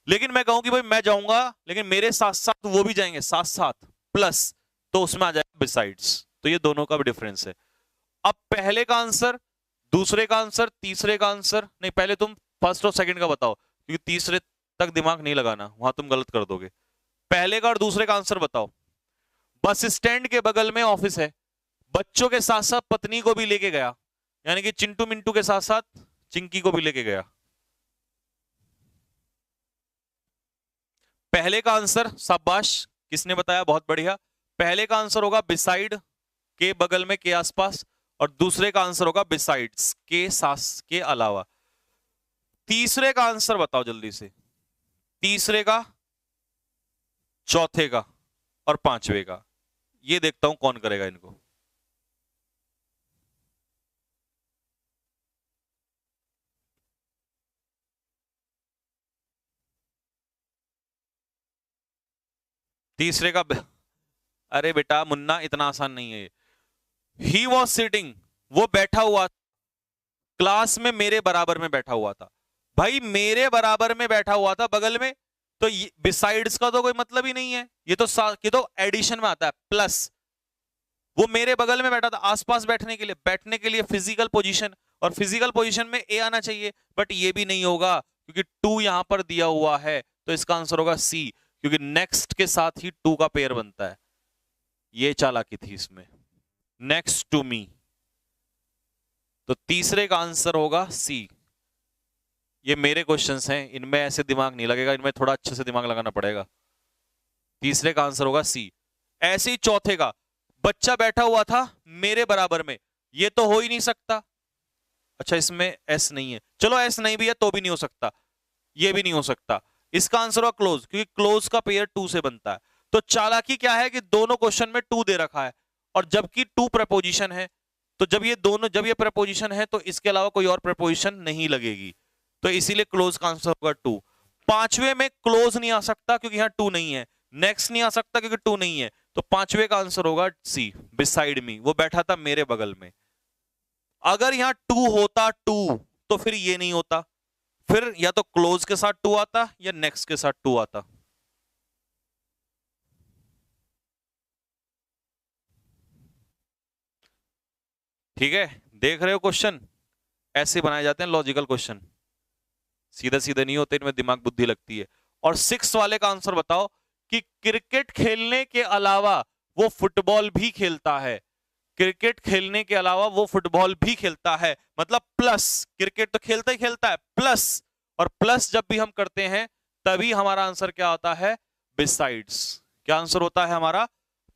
लेकिन मैं कहूं कि भाई मैं जाऊंगा लेकिन मेरे साथ साथ वो भी जाएंगे, साथ साथ प्लस, तो उसमें आ जाएगा बिसाइड्स। तो ये दोनों का भी डिफरेंस है। अब पहले का आंसर, दूसरे का आंसर, तीसरे का आंसर, नहीं पहले तुम फर्स्ट और सेकंड का बताओ, क्योंकि तीसरे तक दिमाग नहीं लगाना, वहां तुम गलत कर दोगे। पहले का और दूसरे का आंसर बताओ। बस स्टैंड के बगल में ऑफिस है, बच्चों के साथ साथ पत्नी को भी लेके गया, यानी कि चिंटू मिंटू के साथ साथ चिंकी को भी लेके गया। पहले का आंसर, शाबाश, किसने बताया, बहुत बढ़िया। पहले का आंसर होगा बिसाइड, के बगल में, के आसपास, और दूसरे का आंसर होगा बिसाइड्स, के साथ, के अलावा। तीसरे का आंसर बताओ जल्दी से, तीसरे का, चौथे का और पांचवे का। ये देखता हूं कौन करेगा इनको। तीसरे का, अरे बेटा मुन्ना इतना आसान नहीं है। ही वॉज सिटिंग, वो बैठा हुआ क्लास में, मेरे बराबर में बैठा हुआ था। भाई मेरे बराबर में बैठा हुआ था बगल में, तो बिसाइड्स का तो कोई मतलब ही नहीं है, ये तो एडिशन में आता है, प्लस। वो मेरे बगल में बैठा था, आसपास बैठने के लिए फिजिकल पोजीशन, और फिजिकल पोजीशन में ए आना चाहिए, बट ये भी नहीं होगा क्योंकि टू यहां पर दिया हुआ है, तो इसका आंसर होगा सी, क्योंकि नेक्स्ट के साथ ही टू का पेयर बनता है। ये चालाकी थी इसमें, नेक्स्ट टू मी, तो तीसरे का आंसर होगा सी। ये मेरे क्वेश्चंस हैं, इनमें ऐसे दिमाग नहीं लगेगा, इनमें थोड़ा अच्छे से दिमाग लगाना पड़ेगा। तीसरे का आंसर होगा सी। ऐसे ही चौथे का, बच्चा बैठा हुआ था मेरे बराबर में, ये तो हो ही नहीं सकता। अच्छा इसमें एस नहीं है, चलो एस नहीं भी है तो भी नहीं हो सकता, ये भी नहीं हो सकता। इसका आंसर होगा क्लोज, क्योंकि क्लोज का पेयर टू से बनता है। तो चालाकी क्या है कि दोनों क्वेश्चन में टू दे रखा है, और जबकि टू प्रपोजिशन है, तो जब ये प्रपोजिशन है तो इसके अलावा कोई और प्रपोजिशन नहीं लगेगी, तो इसीलिए क्लोज का आंसर होगा टू। पांचवे में क्लोज नहीं आ सकता क्योंकि यहां टू नहीं है, नेक्स्ट नहीं आ सकता क्योंकि टू नहीं है, तो पांचवे का आंसर होगा सी, बिसाइड मी, वो बैठा था मेरे बगल में। अगर यहां टू होता, टू तो फिर ये नहीं होता, फिर या तो क्लोज के साथ 2 आता या नेक्स्ट के साथ 2 आता। ठीक है, देख रहे हो क्वेश्चन ऐसे बनाए जाते हैं लॉजिकल क्वेश्चन, सीधे सीधे नहीं होते, इनमें दिमाग बुद्धि लगती है। और 6 वाले का आंसर बताओ कि क्रिकेट खेलने के अलावा वो फुटबॉल भी खेलता है। क्रिकेट खेलने के अलावा वो फुटबॉल भी खेलता है, मतलब प्लस, क्रिकेट तो खेलता ही खेलता है प्लस, और प्लस जब भी हम करते हैं तभी हमारा आंसर क्या होता है, बिसाइड्स। क्या आंसर होता है हमारा,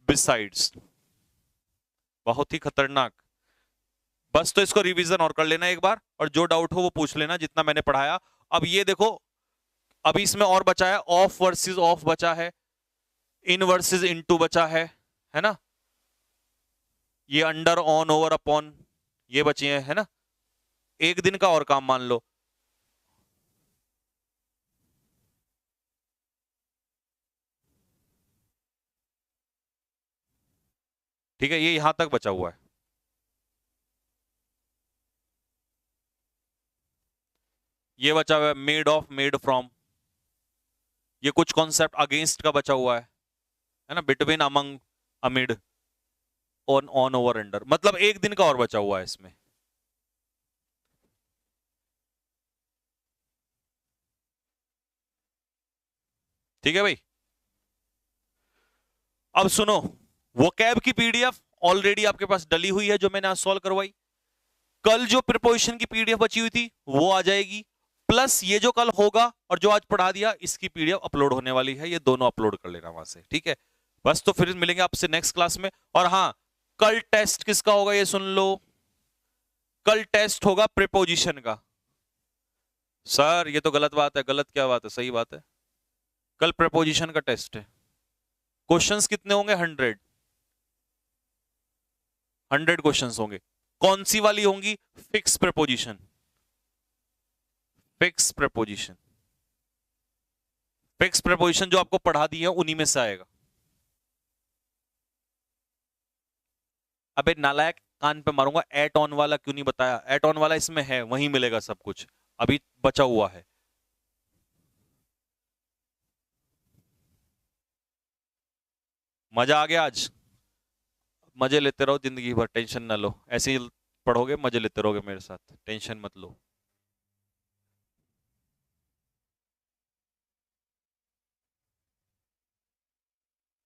बिसाइड्स। बहुत ही खतरनाक। बस तो इसको रिवीजन और कर लेना एक बार, और जो डाउट हो वो पूछ लेना जितना मैंने पढ़ाया। अब ये देखो, अभी इसमें और बचा है, ऑफ वर्सेस ऑफ बचा है, इन वर्सेस इनटू बचा है ना, ये अंडर ऑन ओवर अपॉन ये बचे हैं, है ना। एक दिन का और काम मान लो, ठीक है, ये यहां तक बचा हुआ है। ये बचा हुआ है मेड ऑफ, मेड फ्रॉम, ये कुछ कॉन्सेप्ट अगेंस्ट का बचा हुआ है ना, between, among, amid, on, on over under, मतलब एक दिन का और बचा हुआ है इसमें। ठीक है भाई, अब सुनो, वो कैब की पीडीएफ ऑलरेडी आपके पास डली हुई है जो मैंने आज सॉल्व करवाई। कल जो प्रीपोजिशन की पीडीएफ बची हुई थी वो आ जाएगी, प्लस ये जो कल होगा और जो आज पढ़ा दिया इसकी पीडीएफ अपलोड होने वाली है, ये दोनों अपलोड कर लेना वहां से, ठीक है। बस तो फिर मिलेंगे आपसे नेक्स्ट क्लास में। और हाँ, कल टेस्ट किसका होगा ये सुन लो, कल टेस्ट होगा प्रीपोजिशन का। सर ये तो गलत बात है, गलत क्या बात है, सही बात है, कल प्रीपोजिशन का टेस्ट है। क्वेश्चंस कितने होंगे, 100 क्वेश्चंस होंगे। कौन सी वाली होंगी, fix preposition, fix preposition, fix preposition जो आपको पढ़ा दी है उन्हीं में से आएगा। अबे नालायक, कान पे मारूंगा, एट ऑन वाला क्यों नहीं बताया, एट ऑन वाला इसमें है, वहीं मिलेगा सब कुछ, अभी बचा हुआ है। मजा आ गया आज, मजे लेते रहो जिंदगी भर, टेंशन ना लो, ऐसे ही पढ़ोगे मजे लेते रहोगे मेरे साथ, टेंशन मत लो।